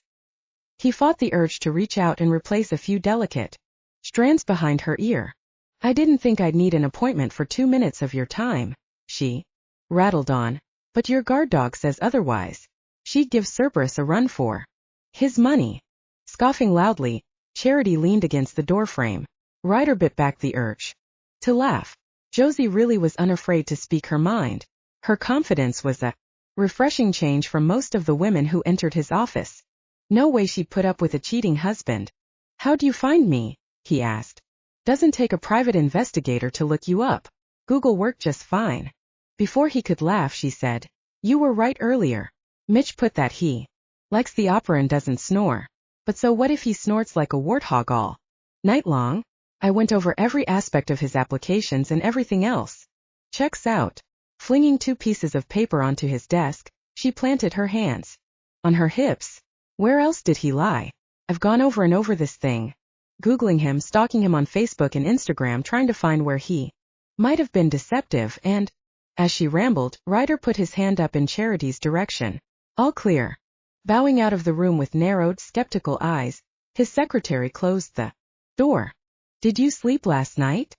He fought the urge to reach out and replace a few delicate strands behind her ear. I didn't think I'd need an appointment for 2 minutes of your time, she rattled on. But your guard dog says otherwise. She'd give Cerberus a run for his money. Scoffing loudly, Charity leaned against the doorframe. Ryder bit back the urge to laugh. Josie really was unafraid to speak her mind. Her confidence was a refreshing change from most of the women who entered his office. No way she'd put up with a cheating husband. How'd you find me? He asked. Doesn't take a private investigator to look you up. Google worked just fine. Before he could laugh, she said, you were right earlier. Mitch put that he likes the opera and doesn't snore. But so what if he snorts like a warthog all night long? I went over every aspect of his applications and everything else. Checks out. Flinging 2 pieces of paper onto his desk, she planted her hands on her hips. Where else did he lie? I've gone over and over this thing. Googling him, stalking him on Facebook and Instagram, trying to find where he might have been deceptive, and, as she rambled, Ryder put his hand up in Charity's direction. All clear. Bowing out of the room with narrowed, skeptical eyes, his secretary closed the door. Did you sleep last night?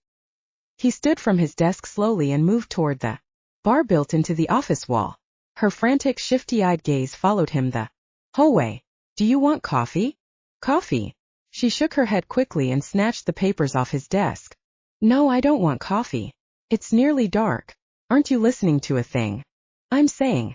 He stood from his desk slowly and moved toward the bar built into the office wall. Her frantic, shifty-eyed gaze followed him the whole way. Do you want coffee? Coffee? She shook her head quickly and snatched the papers off his desk. No, I don't want coffee. It's nearly dark. Aren't you listening to a thing? I'm saying.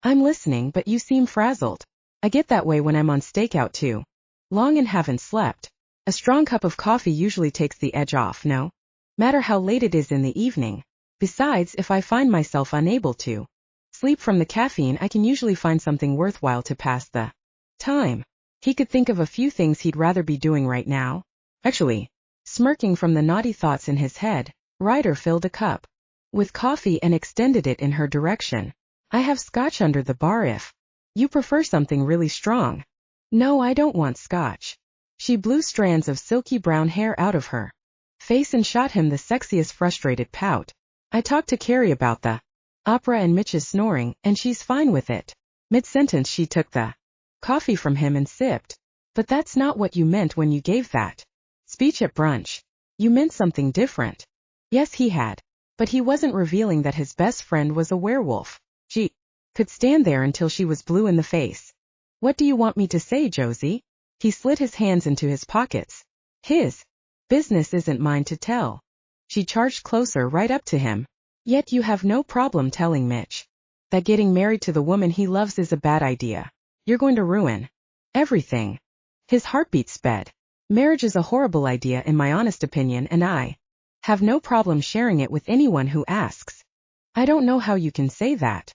I'm listening, but you seem frazzled. I get that way when I'm on stakeout too. Long and haven't slept. A strong cup of coffee usually takes the edge off, no matter how late it is in the evening. Besides, if I find myself unable to sleep from the caffeine, I can usually find something worthwhile to pass the time. He could think of a few things he'd rather be doing right now. Actually, smirking from the naughty thoughts in his head, Ryder filled a cup with coffee and extended it in her direction. I have scotch under the bar if you prefer something really strong. No, I don't want scotch. She blew strands of silky brown hair out of her face and shot him the sexiest frustrated pout. I talked to Carrie about the opera and Mitch's snoring, and she's fine with it. Mid-sentence she took the coffee from him and sipped. But that's not what you meant when you gave that speech at brunch. You meant something different. Yes, he had. But he wasn't revealing that his best friend was a werewolf. She could stand there until she was blue in the face. What do you want me to say, Josie? He slid his hands into his pockets. His business isn't mine to tell. She charged closer right up to him. Yet you have no problem telling Mitch that getting married to the woman he loves is a bad idea. You're going to ruin everything. His heartbeat sped. Marriage is a horrible idea in my honest opinion, and I have no problem sharing it with anyone who asks. I don't know how you can say that.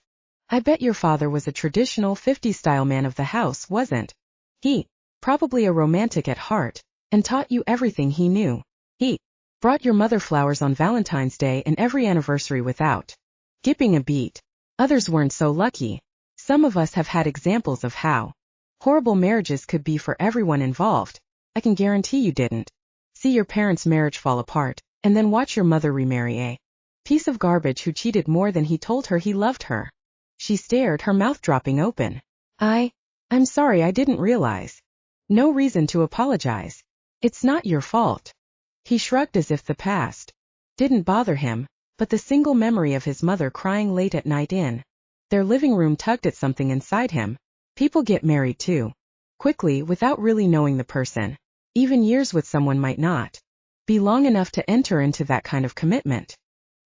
I bet your father was a traditional 50s-style man of the house, wasn't he? Probably a romantic at heart, and taught you everything he knew. He brought your mother flowers on Valentine's Day and every anniversary without skipping a beat. Others weren't so lucky. Some of us have had examples of how horrible marriages could be for everyone involved. I can guarantee you didn't see your parents' marriage fall apart, and then watch your mother remarry a piece of garbage who cheated more than he told her he loved her. She stared, her mouth dropping open. I'm sorry, I didn't realize. No reason to apologize. It's not your fault. He shrugged as if the past didn't bother him, but the single memory of his mother crying late at night in their living room tugged at something inside him. People get married too. Quickly, without really knowing the person. Even years with someone might not be long enough to enter into that kind of commitment.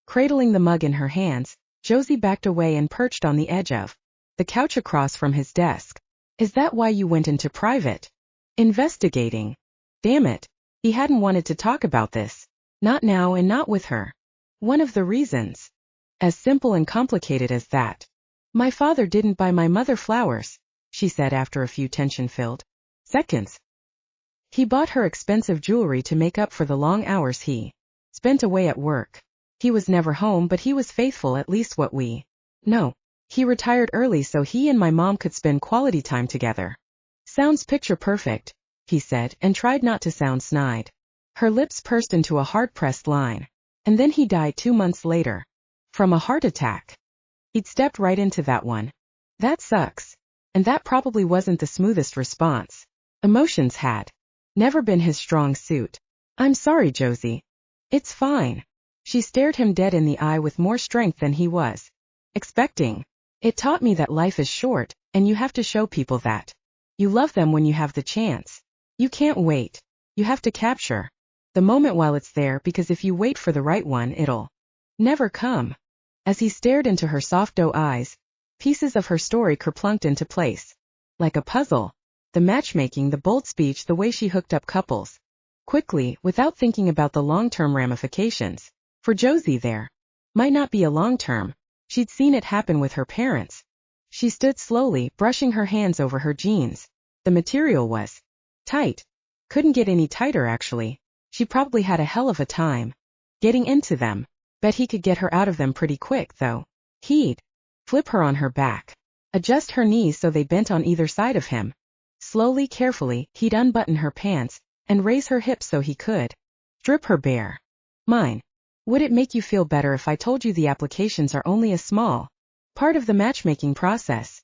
Cradling the mug in her hands, Josie backed away and perched on the edge of the couch across from his desk. Is that why you went into private investigating? Damn it. He hadn't wanted to talk about this. Not now and not with her. One of the reasons. As simple and complicated as that. My father didn't buy my mother flowers, she said after a few tension-filled seconds. He bought her expensive jewelry to make up for the long hours he spent away at work. He was never home, but he was faithful, at least what we know. He retired early so he and my mom could spend quality time together. Sounds picture perfect, he said, and tried not to sound snide. Her lips pursed into a hard-pressed line. And then he died 2 months later. From a heart attack. He'd stepped right into that one. That sucks. And that probably wasn't the smoothest response. Emotions had never been his strong suit. I'm sorry, Josie. It's fine. She stared him dead in the eye with more strength than he was expecting. It taught me that life is short, and you have to show people that you love them when you have the chance. You can't wait. You have to capture the moment while it's there, because if you wait for the right one, it'll never come. As he stared into her soft doe eyes, pieces of her story kerplunked into place. Like a puzzle. The matchmaking, the bold speech, the way she hooked up couples. Quickly, without thinking about the long-term ramifications. For Josie there might not be a long-term. She'd seen it happen with her parents. She stood slowly, brushing her hands over her jeans. The material was tight. Couldn't get any tighter, actually. She probably had a hell of a time getting into them. Bet he could get her out of them pretty quick, though. He'd flip her on her back, adjust her knees so they bent on either side of him, Slowly, carefully, he'd unbutton her pants and raise her hips so he could strip her bare. Mine. Would it make you feel better if I told you the applications are only a small part of the matchmaking process?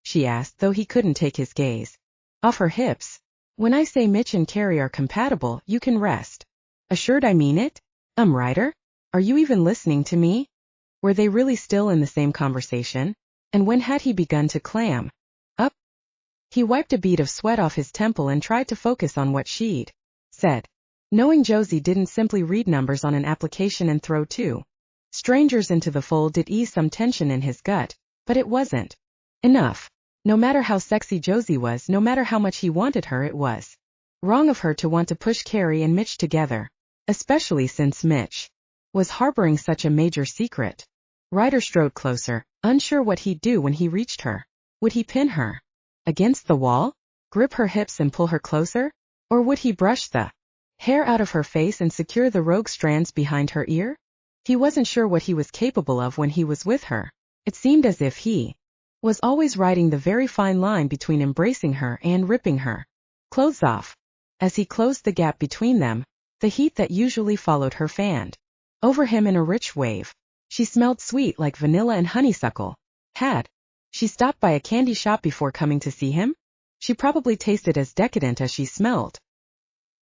She asked, though he couldn't take his gaze off her hips. When I say Mitch and Carrie are compatible, you can rest assured I mean it. Ryder? Are you even listening to me? Were they really still in the same conversation? And when had he begun to clam up? He wiped a bead of sweat off his temple and tried to focus on what she'd said. Knowing Josie didn't simply read numbers on an application and throw two strangers into the fold did ease some tension in his gut, but it wasn't enough. No matter how sexy Josie was, no matter how much he wanted her, it was wrong of her to want to push Carrie and Mitch together, especially since Mitch was harboring such a major secret. Ryder strode closer, unsure what he'd do when he reached her. Would he pin her against the wall, grip her hips and pull her closer? Or would he brush the hair out of her face and secure the rogue strands behind her ear? He wasn't sure what he was capable of when he was with her. It seemed as if he was always riding the very fine line between embracing her and ripping her clothes off. As he closed the gap between them, the heat that usually followed her fanned over him in a rich wave. She smelled sweet like vanilla and honeysuckle. Had she stopped by a candy shop before coming to see him? She probably tasted as decadent as she smelled.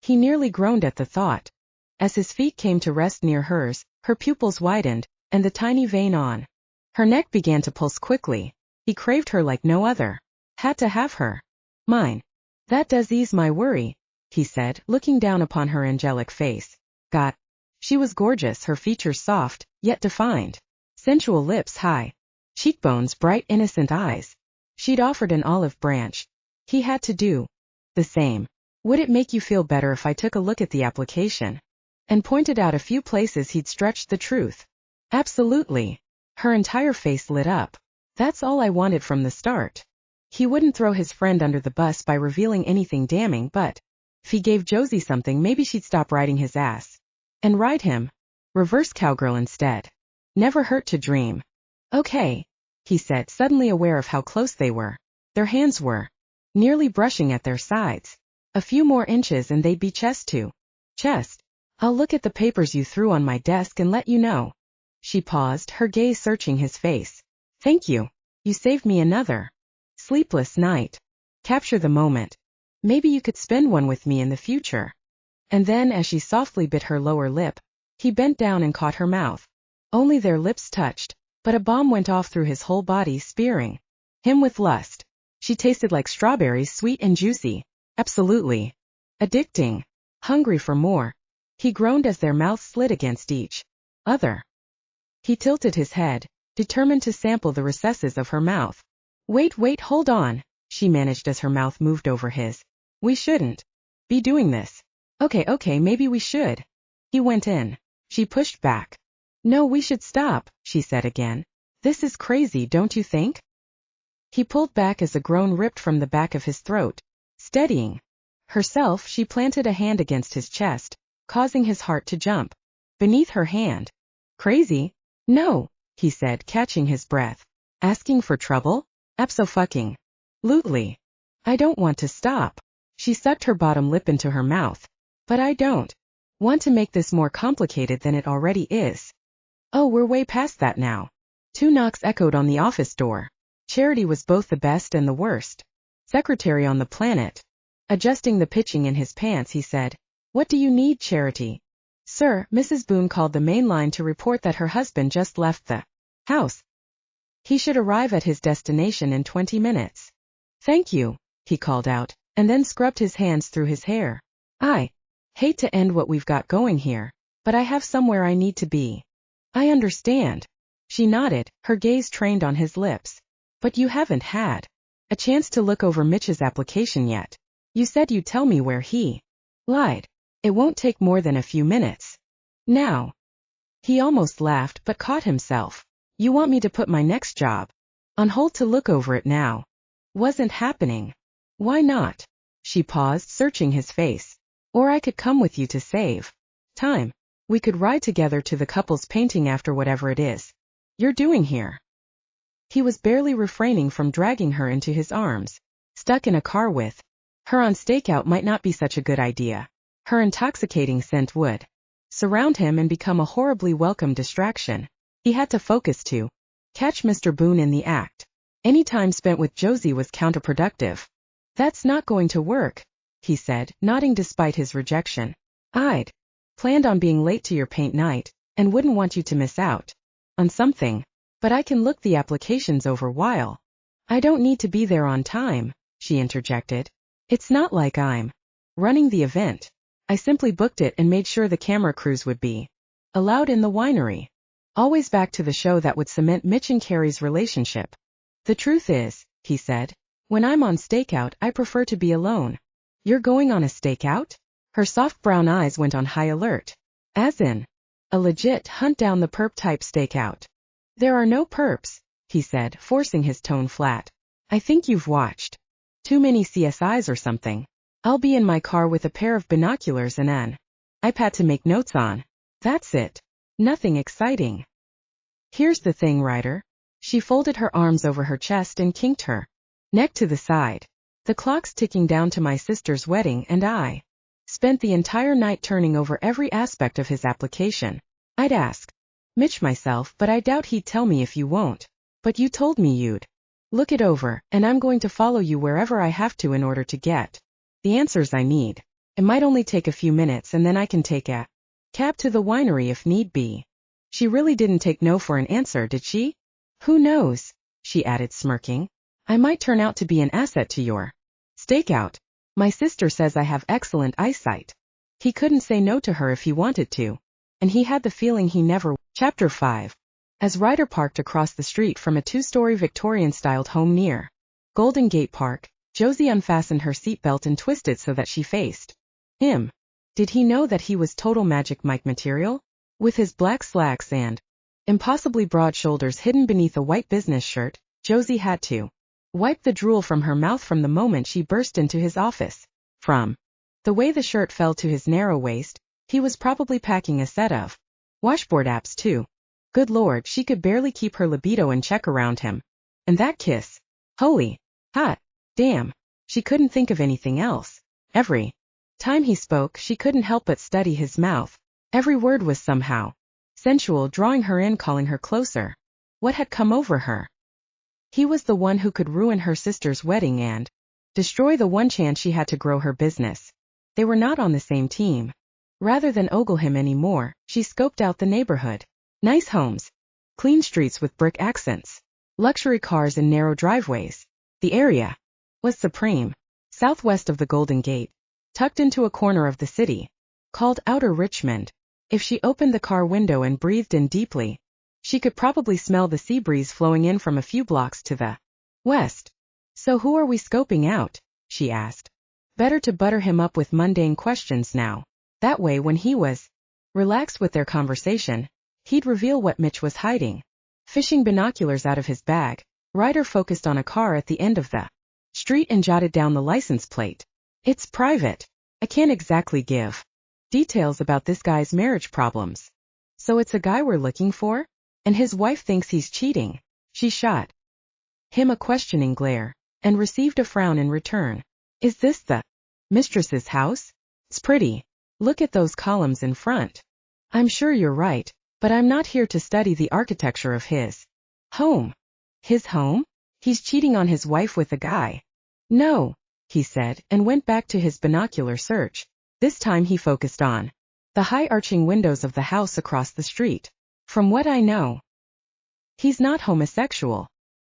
He nearly groaned at the thought. As his feet came to rest near hers, her pupils widened, and the tiny vein on her neck began to pulse quickly. He craved her like no other. Had to have her. Mine. That does ease my worry, he said, looking down upon her angelic face. Got. She was gorgeous, her features soft, yet defined. Sensual lips, high cheekbones, bright, innocent eyes. She'd offered an olive branch. He had to do the same. Would it make you feel better if I took a look at the application and pointed out a few places he'd stretched the truth? Absolutely. Her entire face lit up. That's all I wanted from the start. He wouldn't throw his friend under the bus by revealing anything damning, but if he gave Josie something, maybe she'd stop riding his ass and ride him. Reverse cowgirl instead. Never hurt to dream. Okay, he said, suddenly aware of how close they were. Their hands were nearly brushing at their sides. A few more inches and they'd be chest to chest. I'll look at the papers you threw on my desk and let you know. She paused, her gaze searching his face. Thank you. You saved me another sleepless night. Capture the moment. Maybe you could spend one with me in the future. And then, as she softly bit her lower lip, he bent down and caught her mouth. Only their lips touched, but a bomb went off through his whole body, spearing him with lust. She tasted like strawberries, sweet and juicy. Absolutely addicting. Hungry for more. He groaned as their mouths slid against each other. He tilted his head, determined to sample the recesses of her mouth. Wait, hold on, she managed as her mouth moved over his. We shouldn't be doing this. Okay, maybe we should. He went in. She pushed back. No, we should stop, she said again. This is crazy, don't you think? He pulled back as a groan ripped from the back of his throat. Steadying herself, she planted a hand against his chest, causing his heart to jump beneath her hand. Crazy? No, he said, catching his breath. Asking for trouble? Abso-fucking-lutely. I don't want to stop. She sucked her bottom lip into her mouth. But I don't want to make this more complicated than it already is. Oh, we're way past that now. 2 knocks echoed on the office door. Charity was both the best and the worst secretary on the planet. Adjusting the pitching in his pants, he said, What do you need, Charity? Sir, Mrs. Boone called the main line to report that her husband just left the house. He should arrive at his destination in 20 minutes. Thank you, he called out, and then scrubbed his hands through his hair. I hate to end what we've got going here, but I have somewhere I need to be. I understand. She nodded, her gaze trained on his lips. But you haven't had a chance to look over Mitch's application yet. You said you'd tell me where he lied. It won't take more than a few minutes. Now. He almost laughed but caught himself. You want me to put my next job on hold to look over it now? Wasn't happening. Why not? She paused, searching his face. Or I could come with you to save time. We could ride together to the couple's painting after whatever it is you're doing here. He was barely refraining from dragging her into his arms. Stuck in a car with Her on stakeout might not be such a good idea. Her intoxicating scent would surround him and become a horribly welcome distraction. He had to focus to catch Mr. Boone in the act. Any time spent with Josie was counterproductive. That's not going to work, he said, nodding despite his rejection. I'd planned on being late to your paint night, and wouldn't want you to miss out on something. But I can look the applications over while. I don't need to be there on time, she interjected. It's not like I'm running the event. I simply booked it and made sure the camera crews would be allowed in the winery. Always back to the show that would cement Mitch and Carrie's relationship. The truth is, he said, when I'm on stakeout I prefer to be alone. You're going on a stakeout? Her soft brown eyes went on high alert. As in, a legit hunt-down the perp type stakeout. There are no perps, he said, forcing his tone flat. I think you've watched too many CSIs or something. I'll be in my car with a pair of binoculars and an iPad to make notes on. That's it. Nothing exciting. Here's the thing, Ryder. She folded her arms over her chest and kinked her neck to the side. The clock's ticking down to my sister's wedding and I spent the entire night turning over every aspect of his application. I'd ask Mitch myself, but I doubt he'd tell me if you won't. But you told me you'd look it over, and I'm going to follow you wherever I have to in order to get the answers I need. It might only take a few minutes and then I can take a cab to the winery if need be. She really didn't take no for an answer, did she? Who knows, she added, smirking. I might turn out to be an asset to your stakeout. My sister says I have excellent eyesight. He couldn't say no to her if he wanted to. And he had the feeling he never would. Chapter 5. As Ryder parked across the street from a two-story Victorian-styled home near Golden Gate Park, Josie unfastened her seatbelt and twisted so that she faced him. Did he know that he was total Magic Mike material? With his black slacks and impossibly broad shoulders hidden beneath a white business shirt, Josie had to wipe the drool from her mouth from the moment she burst into his office. From the way the shirt fell to his narrow waist, he was probably packing a set of washboard apps too. Good Lord, she could barely keep her libido in check around him. And that kiss. Holy. Hot. Damn. She couldn't think of anything else. Every time he spoke, she couldn't help but study his mouth. Every word was somehow sensual, drawing her in, calling her closer. What had come over her? He was the one who could ruin her sister's wedding and destroy the one chance she had to grow her business. They were not on the same team. Rather than ogle him anymore, she scoped out the neighborhood. Nice homes. Clean streets with brick accents. Luxury cars and narrow driveways. The area was supreme. Southwest of the Golden Gate, tucked into a corner of the city, called Outer Richmond. If she opened the car window and breathed in deeply, she could probably smell the sea breeze flowing in from a few blocks to the west. So who are we scoping out? She asked. Better to butter him up with mundane questions now. That way when he was relaxed with their conversation, he'd reveal what Mitch was hiding. Fishing binoculars out of his bag, Ryder focused on a car at the end of the street and jotted down the license plate. It's private. I can't exactly give details about this guy's marriage problems. So it's a guy we're looking for? And his wife thinks he's cheating. She shot him a questioning glare, and received a frown in return. Is this the mistress's house? It's pretty. Look at those columns in front. I'm sure you're right, but I'm not here to study the architecture of his home. His home? He's cheating on his wife with a guy. No, he said, and went back to his binocular search. This time he focused on the high-arching windows of the house across the street. From what I know, he's not homosexual.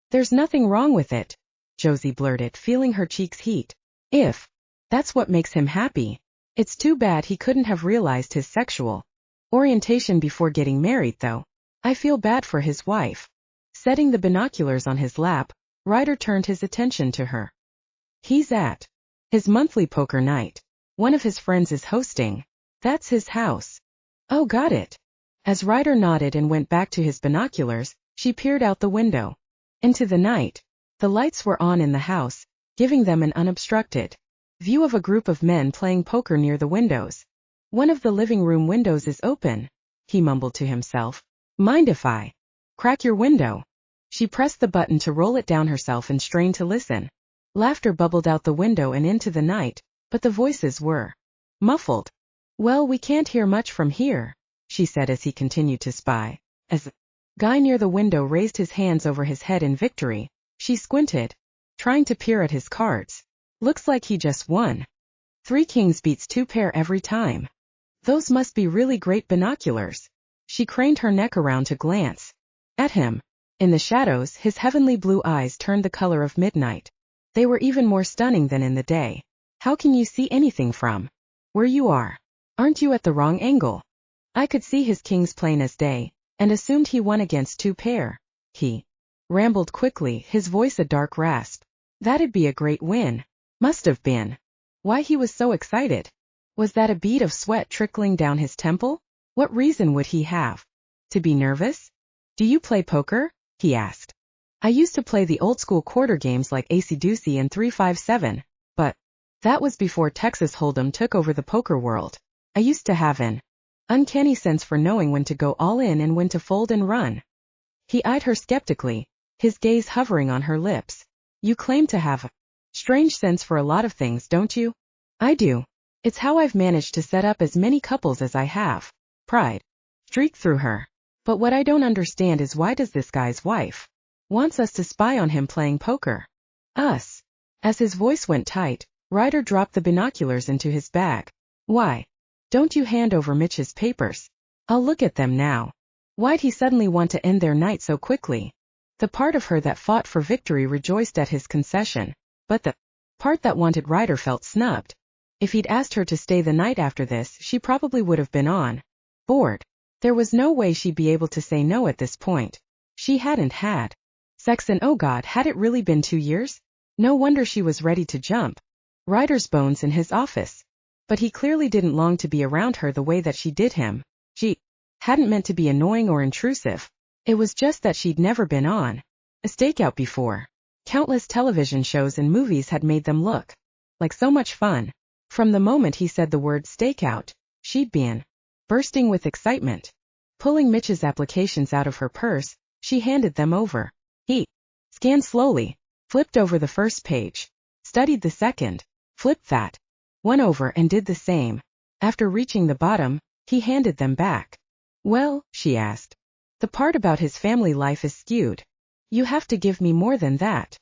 There's nothing wrong with it, Josie blurted, feeling her cheeks heat. If that's what makes him happy, it's too bad he couldn't have realized his sexual orientation before getting married, though. I feel bad for his wife. Setting the binoculars on his lap, Ryder turned his attention to her. He's at his monthly poker night. One of his friends is hosting. That's his house. Oh, got it. As Ryder nodded and went back to his binoculars, she peered out the window. Into the night. The lights were on in the house, giving them an unobstructed view of a group of men playing poker near the windows. One of the living room windows is open, he mumbled to himself. Mind if I crack your window? She pressed the button to roll it down herself and strained to listen. Laughter bubbled out the window and into the night, but the voices were muffled. "Well, we can't hear much from here," she said as he continued to spy. As the guy near the window raised his hands over his head in victory, she squinted, trying to peer at his cards. "Looks like he just won. 3 kings beats 2 pair every time. Those must be really great binoculars." She craned her neck around to glance at him. In the shadows, his heavenly blue eyes turned the color of midnight. They were even more stunning than in the day. "How can you see anything from where you are? Aren't you at the wrong angle?" I could see his kings plain as day, and assumed he won against 2 pair. He rambled quickly, his voice a dark rasp. "That'd be a great win." Must have been. Why he was so excited. Was that a bead of sweat trickling down his temple? What reason would he have to be nervous? "Do you play poker?" he asked. "I used to play the old-school quarter games like Ace-Deuce and 3-5-7, but that was before Texas Hold'em took over the poker world. I used to have an uncanny sense for knowing when to go all in and when to fold and run." He eyed her skeptically, his gaze hovering on her lips. "You claim to have a strange sense for a lot of things, don't you?" "I do. It's how I've managed to set up as many couples as I have." Pride streaked through her. "But what I don't understand is why does this guy's wife wants us to spy on him playing poker?" "Us." As his voice went tight, Ryder dropped the binoculars into his bag. "Why don't you hand over Mitch's papers? I'll look at them now." Why'd he suddenly want to end their night so quickly? The part of her that fought for victory rejoiced at his concession, but the part that wanted Ryder felt snubbed. If he'd asked her to stay the night after this, she probably would have been on board. There was no way she'd be able to say no at this point. She hadn't had sex and oh God, had it really been 2 years? No wonder she was ready to jump. Ryder's bones in his office. But he clearly didn't long to be around her the way that she did him. She hadn't meant to be annoying or intrusive. It was just that she'd never been on a stakeout before. Countless television shows and movies had made them look like so much fun. From the moment he said the word stakeout, she'd been bursting with excitement. Pulling Mitch's applications out of her purse, she handed them over. He scanned slowly, flipped over the first page, studied the second, flipped that one over and did the same. After reaching the bottom, he handed them back. "Well," she asked, "the part about his family life is skewed. You have to give me more than that."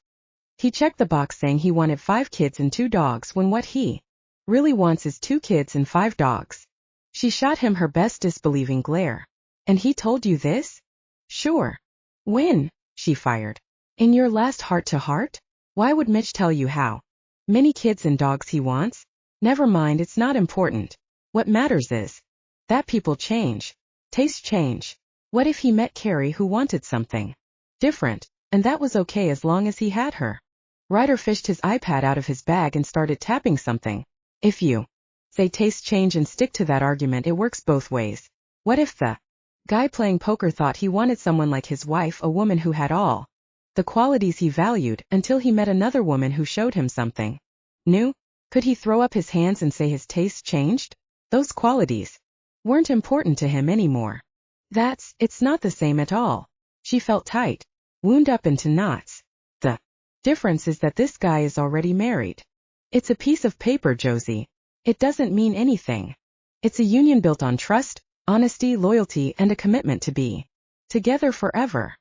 He checked the box saying he wanted 5 kids and 2 dogs when what he really wants is 2 kids and 5 dogs. She shot him her best disbelieving glare. "And he told you this?" "Sure." "When?" she fired. "In your last heart-to-heart? Why would Mitch tell you how many kids and dogs he wants? Never mind, it's not important. What matters is that people change. Tastes change. What if he met Carrie who wanted something different, and that was okay as long as he had her?" Ryder fished his iPad out of his bag and started tapping something. "If you say tastes change and stick to that argument, it works both ways. What if the guy playing poker thought he wanted someone like his wife, a woman who had all the qualities he valued, until he met another woman who showed him something new? Could he throw up his hands and say his tastes changed? Those qualities weren't important to him anymore. It's not the same at all." She felt tight, wound up into knots. "The difference is that this guy is already married. It's a piece of paper, Josie. It doesn't mean anything. It's a union built on trust, honesty, loyalty, and a commitment to be together forever."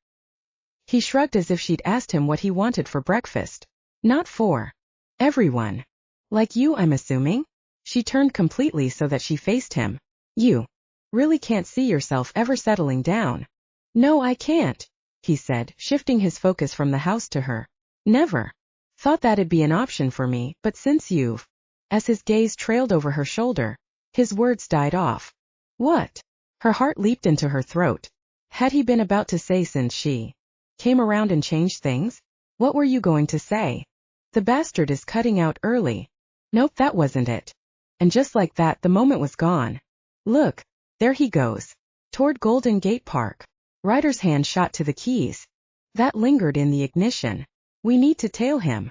He shrugged as if she'd asked him what he wanted for breakfast. "Not for everyone. Like you, I'm assuming?" She turned completely so that she faced him. "You really can't see yourself ever settling down?" "No, I can't," he said, shifting his focus from the house to her. "Never thought that'd be an option for me, but since you've..." As his gaze trailed over her shoulder, his words died off. "What?" Her heart leaped into her throat. Had he been about to say since she came around and changed things? What were you going to say? "The bastard is cutting out early." Nope, that wasn't it. And just like that, the moment was gone. "Look, there he goes. Toward Golden Gate Park." Ryder's hand shot to the keys. That lingered in the ignition. "We need to tail him."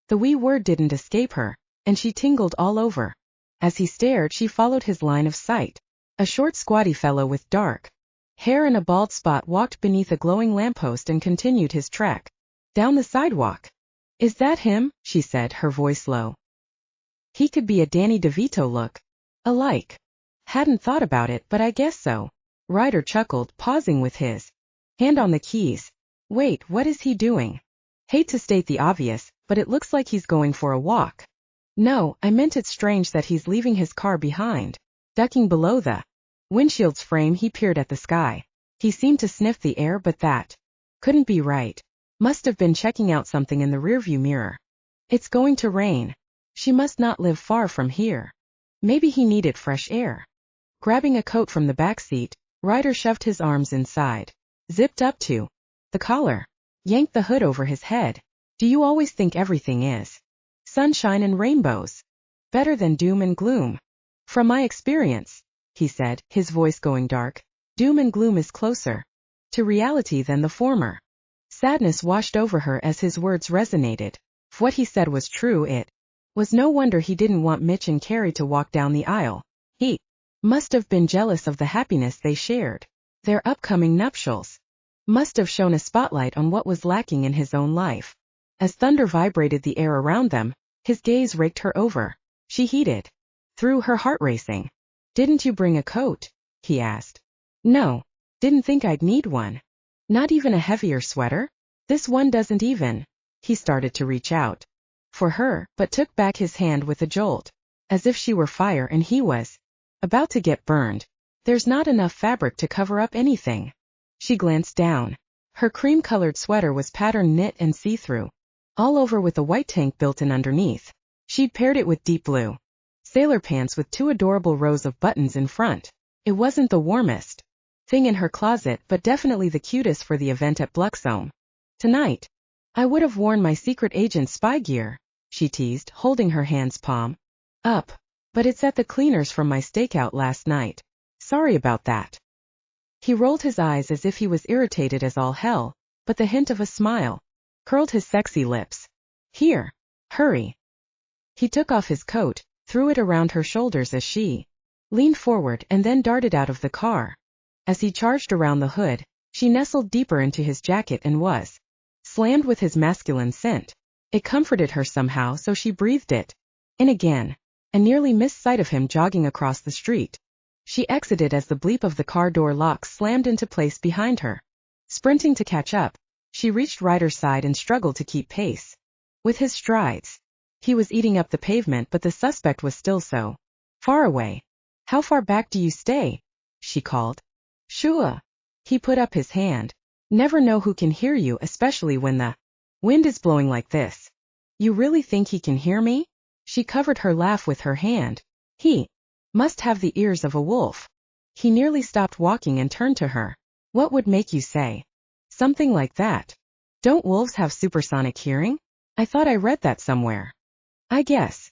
The wee word didn't escape her, and she tingled all over. As he stared, she followed his line of sight. A short, squatty fellow with dark hair and a bald spot walked beneath a glowing lamppost and continued his trek down the sidewalk. Is that him? She said, her voice low. He could be a Danny DeVito look alike. Hadn't thought about it, but I guess so. Ryder chuckled, pausing with his hand on the keys. Wait, what is he doing? Hate to state the obvious, but it looks like he's going for a walk. No, I meant it's strange that he's leaving his car behind. Ducking below the windshield's frame, he peered at the sky. He seemed to sniff the air, but that couldn't be right. Must have been checking out something in the rearview mirror. It's going to rain. She must not live far from here. Maybe he needed fresh air. Grabbing a coat from the back seat, Ryder shoved his arms inside. Zipped up to the collar. Yanked the hood over his head. Do you always think everything is sunshine and rainbows? Better than doom and gloom? From my experience, he said, his voice going dark, doom and gloom is closer to reality than the former. Sadness washed over her as his words resonated. If what he said was true, it was no wonder he didn't want Mitch and Carrie to walk down the aisle. He must have been jealous of the happiness they shared. Their upcoming nuptials must have shone a spotlight on what was lacking in his own life. As thunder vibrated the air around them, his gaze raked her over. She heated through her heart racing. Didn't you bring a coat? He asked. No. Didn't think I'd need one. Not even a heavier sweater? This one doesn't even. He started to reach out for her, but took back his hand with a jolt, as if she were fire and he was about to get burned. There's not enough fabric to cover up anything. She glanced down. Her cream-colored sweater was patterned knit and see-through, all over with a white tank built in underneath. She'd paired it with deep blue sailor pants with 2 adorable rows of buttons in front. It wasn't the warmest thing in her closet, but definitely the cutest for the event at Bluxome. Tonight, I would have worn my secret agent spy gear, she teased, holding her hand's palm up. But it's at the cleaners from my stakeout last night. Sorry about that. He rolled his eyes as if he was irritated as all hell, but the hint of a smile curled his sexy lips. Here. Hurry. He took off his coat, threw it around her shoulders as she leaned forward and then darted out of the car. As he charged around the hood, she nestled deeper into his jacket and was slammed with his masculine scent. It comforted her somehow, so she breathed it in again, and nearly missed sight of him jogging across the street. She exited as the bleep of the car door locks slammed into place behind her. Sprinting to catch up, she reached Ryder's side and struggled to keep pace with his strides. He was eating up the pavement, but the suspect was still so far away. How far back do you stay? She called. Shua. He put up his hand. Never know who can hear you, especially when the wind is blowing like this. You really think he can hear me? She covered her laugh with her hand. He must have the ears of a wolf. He nearly stopped walking and turned to her. What would make you say something like that? Don't wolves have supersonic hearing? I thought I read that somewhere. I guess.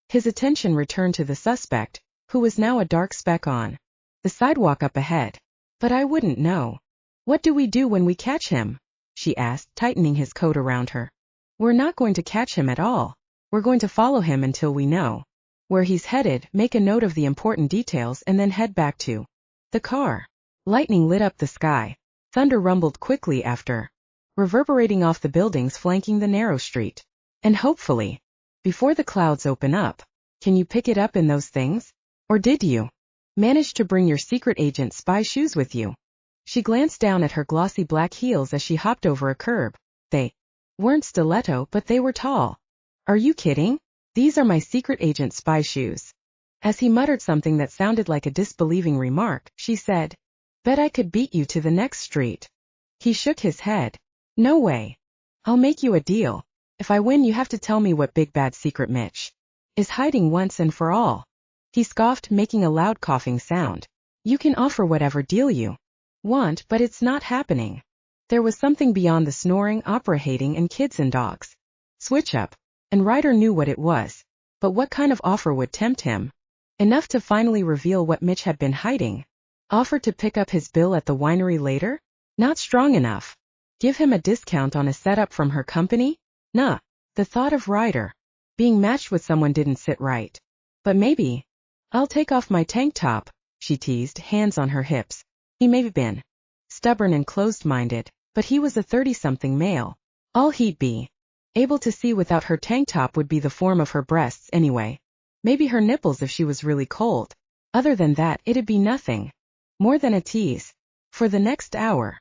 His attention returned to the suspect, who was now a dark speck on the sidewalk up ahead. But I wouldn't know. What do we do when we catch him? She asked, tightening his coat around her. We're not going to catch him at all. We're going to follow him until we know where he's headed, make a note of the important details, and then head back to the car. Lightning lit up the sky. Thunder rumbled quickly after, reverberating off the buildings flanking the narrow street. And hopefully, before the clouds open up, can you pick it up in those things? Or did you manage to bring your secret agent spy shoes with you? She glanced down at her glossy black heels as she hopped over a curb. They weren't stiletto, but they were tall. Are you kidding? These are my secret agent spy shoes. As he muttered something that sounded like a disbelieving remark, she said, Bet I could beat you to the next street. He shook his head. No way. I'll make you a deal. If I win, you have to tell me what big bad secret Mitch is hiding once and for all. He scoffed, making a loud coughing sound. You can offer whatever deal you want, but it's not happening. There was something beyond the snoring, opera hating, and kids and dogs. Switch up. And Ryder knew what it was. But what kind of offer would tempt him? Enough to finally reveal what Mitch had been hiding. Offer to pick up his bill at the winery later? Not strong enough. Give him a discount on a setup from her company? Nah. The thought of Ryder being matched with someone didn't sit right. But maybe. I'll take off my tank top, she teased, hands on her hips. He may have been stubborn and closed-minded, but he was a 30-something male. All he'd be Able to see without her tank top would be the form of her breasts anyway. Maybe her nipples if she was really cold. Other than that, it'd be nothing more than a tease. For the next hour.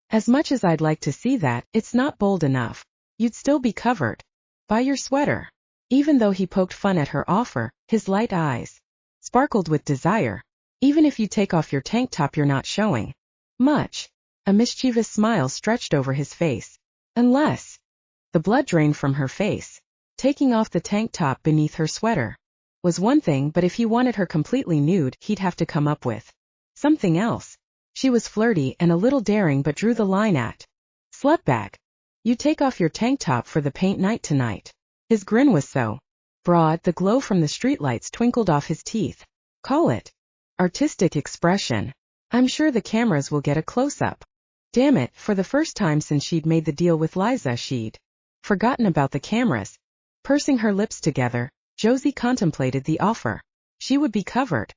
As much as I'd like to see that, it's not bold enough. You'd still be covered by your sweater. Even though he poked fun at her offer, his light eyes sparkled with desire. Even if you take off your tank top, you're not showing much. A mischievous smile stretched over his face. Unless the blood drained from her face. Taking off the tank top beneath her sweater was one thing, but if he wanted her completely nude, he'd have to come up with something else. She was flirty and a little daring, but drew the line at slutbag. You take off your tank top for the paint night tonight. His grin was so broad, the glow from the streetlights twinkled off his teeth. Call it artistic expression. I'm sure the cameras will get a close-up. Damn it, for the first time since she'd made the deal with Liza, she'd forgotten about the cameras. Pursing her lips together, Josie contemplated the offer. She would be covered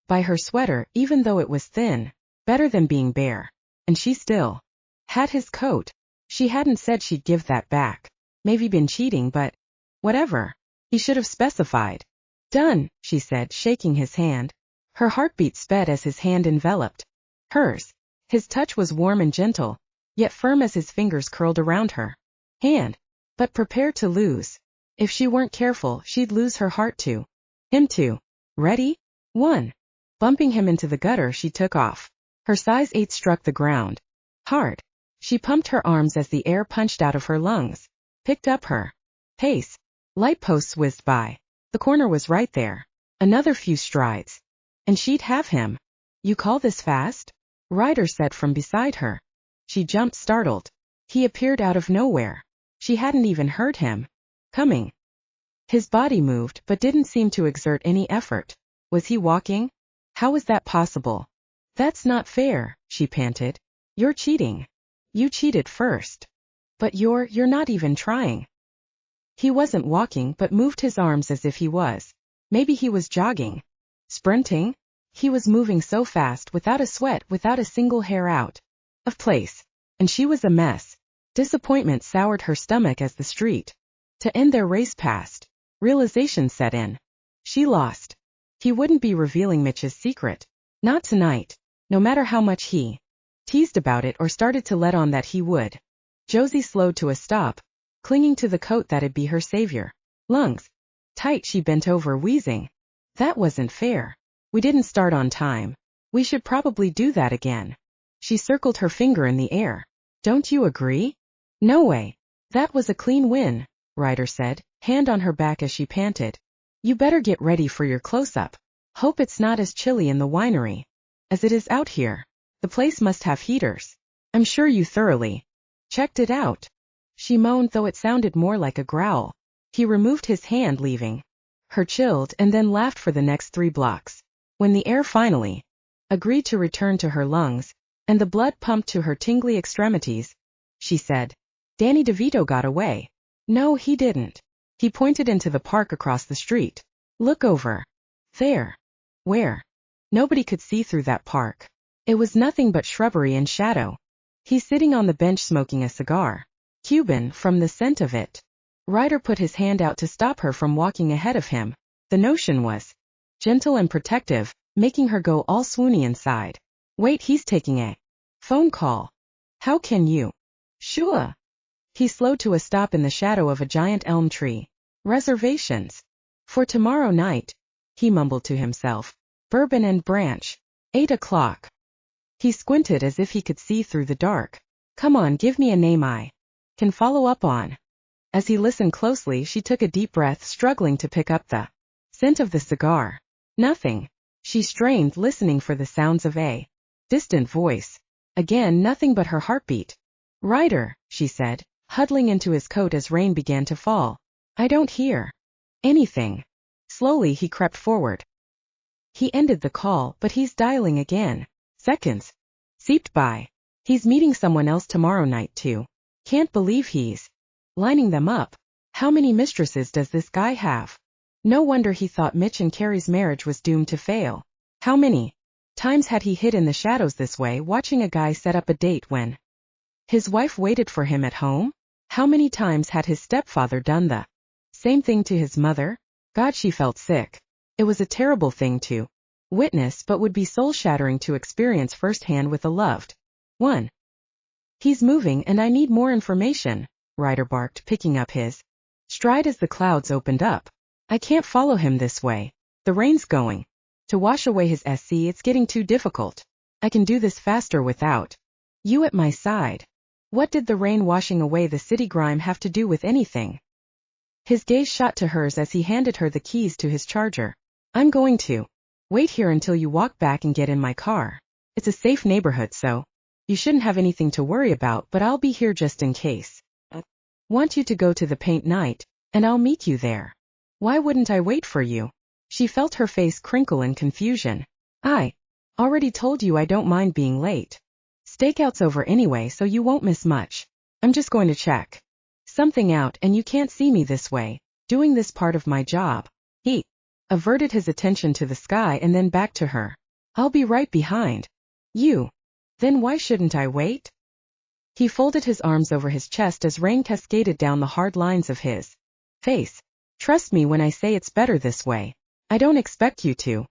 by her sweater, even though it was thin. Better than being bare. And she still had his coat. She hadn't said she'd give that back. Maybe been cheating, but whatever. He should have specified. Done, she said, shaking his hand. Her heartbeat sped as his hand enveloped hers. His touch was warm and gentle, yet firm as his fingers curled around her hand. But prepared to lose. If she weren't careful, she'd lose her heart to him too. Ready? 1. Bumping him into the gutter, she took off. Her size 8 struck the ground hard. She pumped her arms as the air punched out of her lungs. Picked up her pace. Light posts whizzed by. The corner was right there. Another few strides. And she'd have him. You call this fast? Ryder said from beside her. She jumped, startled. He appeared out of nowhere. She hadn't even heard him coming. His body moved, but didn't seem to exert any effort. Was he walking? How was that possible? That's not fair, she panted. You're cheating. You cheated first. But you're not even trying. He wasn't walking, but moved his arms as if he was. Maybe he was jogging. Sprinting? He was moving so fast, without a sweat, without a single hair out of place. And she was a mess. Disappointment soured her stomach as the street to end their race passed. Realization set in. She lost. He wouldn't be revealing Mitch's secret. Not tonight. No matter how much he teased about it or started to let on that he would. Josie slowed to a stop, clinging to the coat that'd be her savior. Lungs tight, she bent over, wheezing. That wasn't fair. We didn't start on time. We should probably do that again. She circled her finger in the air. Don't you agree? No way. That was a clean win, Ryder said, hand on her back as she panted. You better get ready for your close-up. Hope it's not as chilly in the winery as it is out here. The place must have heaters. I'm sure you thoroughly checked it out. She moaned, though it sounded more like a growl. He removed his hand, leaving her chilled, and then laughed for the next 3 blocks. When the air finally agreed to return to her lungs, and the blood pumped to her tingly extremities, she said, Danny DeVito got away. No, he didn't. He pointed into the park across the street. Look over there. Where? Nobody could see through that park. It was nothing but shrubbery and shadow. He's sitting on the bench smoking a cigar. Cuban, from the scent of it. Ryder put his hand out to stop her from walking ahead of him. The notion was gentle and protective, making her go all swoony inside. Wait, he's taking a phone call. How can you? Sure. He slowed to a stop in the shadow of a giant elm tree. Reservations. For tomorrow night, he mumbled to himself. Bourbon and Branch. 8 o'clock. He squinted as if he could see through the dark. Come on, give me a name I can follow up on. As he listened closely, she took a deep breath, struggling to pick up the scent of the cigar. Nothing. She strained, listening for the sounds of a distant voice. Again, nothing but her heartbeat. Ryder, she said, huddling into his coat as rain began to fall. I don't hear anything. Slowly he crept forward. He ended the call, but he's dialing again. Seconds seeped by. He's meeting someone else tomorrow night too. Can't believe he's lining them up. How many mistresses does this guy have? No wonder he thought Mitch and Carrie's marriage was doomed to fail. How many times had he hid in the shadows this way, watching a guy set up a date when his wife waited for him at home? How many times had his stepfather done the same thing to his mother? God, she felt sick. It was a terrible thing to witness, but would be soul-shattering to experience firsthand with a loved one. He's moving and I need more information, Ryder barked, picking up his stride as the clouds opened up. I can't follow him this way. The rain's going to wash away his SC. It's getting too difficult. I can do this faster without you at my side. What did the rain washing away the city grime have to do with anything? His gaze shot to hers as he handed her the keys to his charger. I'm going to wait here until you walk back and get in my car. It's a safe neighborhood, so you shouldn't have anything to worry about, but I'll be here just in case. Want you to go to the paint night, and I'll meet you there. Why wouldn't I wait for you? She felt her face crinkle in confusion. I already told you I don't mind being late. Stakeout's over anyway, so you won't miss much. I'm just going to check something out, and you can't see me this way, doing this part of my job. He averted his attention to the sky and then back to her. I'll be right behind you. Then why shouldn't I wait? He folded his arms over his chest as rain cascaded down the hard lines of his face. Trust me when I say it's better this way. I don't expect you to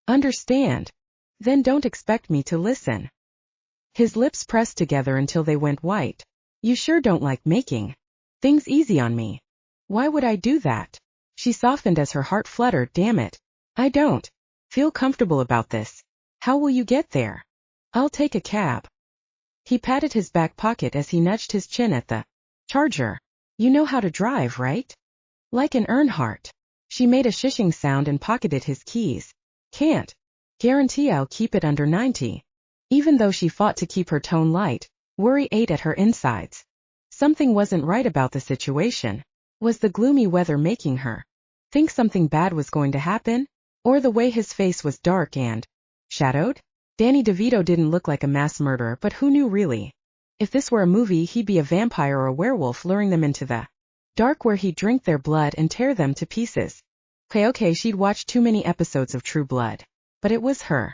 understand. Then don't expect me to listen. His lips pressed together until they went white. You sure don't like making things easy on me. Why would I do that? She softened as her heart fluttered. Damn it. I don't feel comfortable about this. How will you get there? I'll take a cab. He patted his back pocket as he nudged his chin at the charger. You know how to drive, right? Like an Earnhardt. She made a shishing sound and pocketed his keys. Can't guarantee I'll keep it under 90. Even though she fought to keep her tone light, worry ate at her insides. Something wasn't right about the situation. Was the gloomy weather making her think something bad was going to happen? Or the way his face was dark and shadowed? Danny DeVito didn't look like a mass murderer, but who knew really? If this were a movie, he'd be a vampire or a werewolf luring them into the dark where he'd drink their blood and tear them to pieces. Okay, she'd watched too many episodes of True Blood. But it was her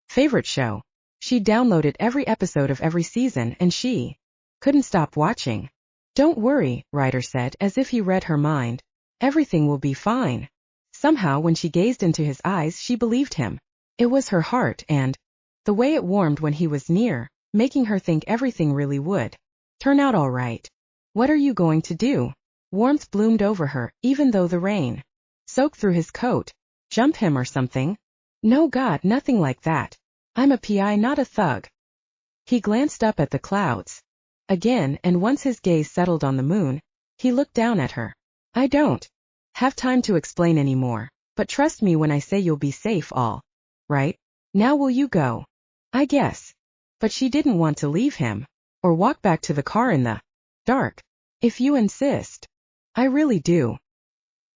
favorite show. She'd downloaded every episode of every season and she couldn't stop watching. Don't worry, Ryder said, as if he read her mind. Everything will be fine. Somehow, when she gazed into his eyes, she believed him. It was her heart and the way it warmed when he was near, making her think everything really would turn out all right. What are you going to do? Warmth bloomed over her, even though the rain soaked through his coat. Jump him or something? No, God, nothing like that. I'm a PI, not a thug. He glanced up at the clouds again, and once his gaze settled on the moon, he looked down at her. I don't have time to explain anymore, but trust me when I say you'll be safe, all right? Now will you go? I guess. But she didn't want to leave him, or walk back to the car in the dark. If you insist. I really do.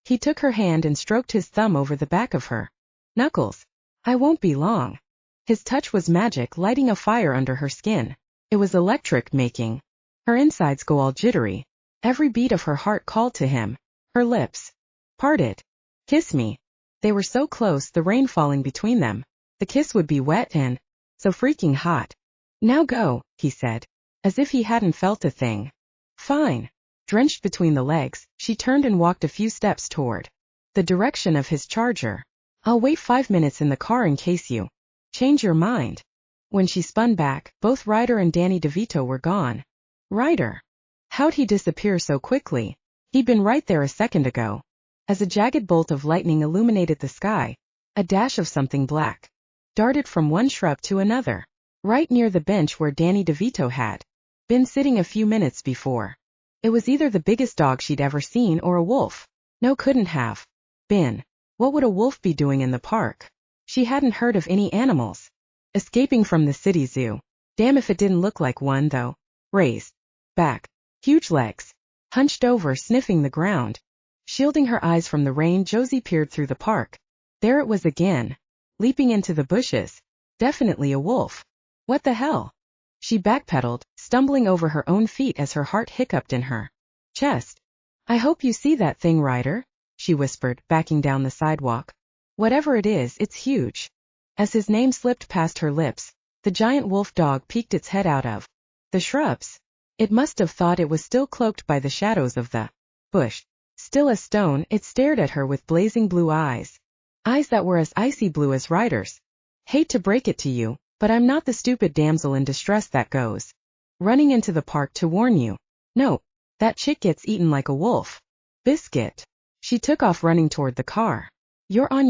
He took her hand and stroked his thumb over the back of her knuckles. I won't be long. His touch was magic, lighting a fire under her skin. It was electric, making her insides go all jittery. Every beat of her heart called to him. Her lips parted. Kiss me. They were so close, the rain falling between them. The kiss would be wet and so freaking hot. Now go, he said, as if he hadn't felt a thing. Fine. Drenched between the legs, she turned and walked a few steps toward the direction of his charger. I'll wait 5 minutes in the car in case you change your mind. When she spun back, both Ryder and Danny DeVito were gone. Ryder. How'd he disappear so quickly? He'd been right there a second ago. As a jagged bolt of lightning illuminated the sky, a dash of something black darted from one shrub to another, right near the bench where Danny DeVito had been sitting a few minutes before. It was either the biggest dog she'd ever seen or a wolf. No, couldn't have been. What would a wolf be doing in the park? She hadn't heard of any animals escaping from the city zoo. Damn if it didn't look like one, though. Raised back, huge legs, hunched over, sniffing the ground. Shielding her eyes from the rain, Josie peered through the park. There it was again, leaping into the bushes. Definitely a wolf. What the hell? She backpedaled, stumbling over her own feet as her heart hiccuped in her chest. I hope you see that thing, Ryder, she whispered, backing down the sidewalk. Whatever it is, it's huge. As his name slipped past her lips, the giant wolf dog peeked its head out of the shrubs. It must have thought it was still cloaked by the shadows of the bush. Still as stone, it stared at her with blazing blue eyes. Eyes that were as icy blue as Ryder's. Hate to break it to you, but I'm not the stupid damsel in distress that goes running into the park to warn you. No, that chick gets eaten like a wolf. Biscuit. She took off running toward the car. You're on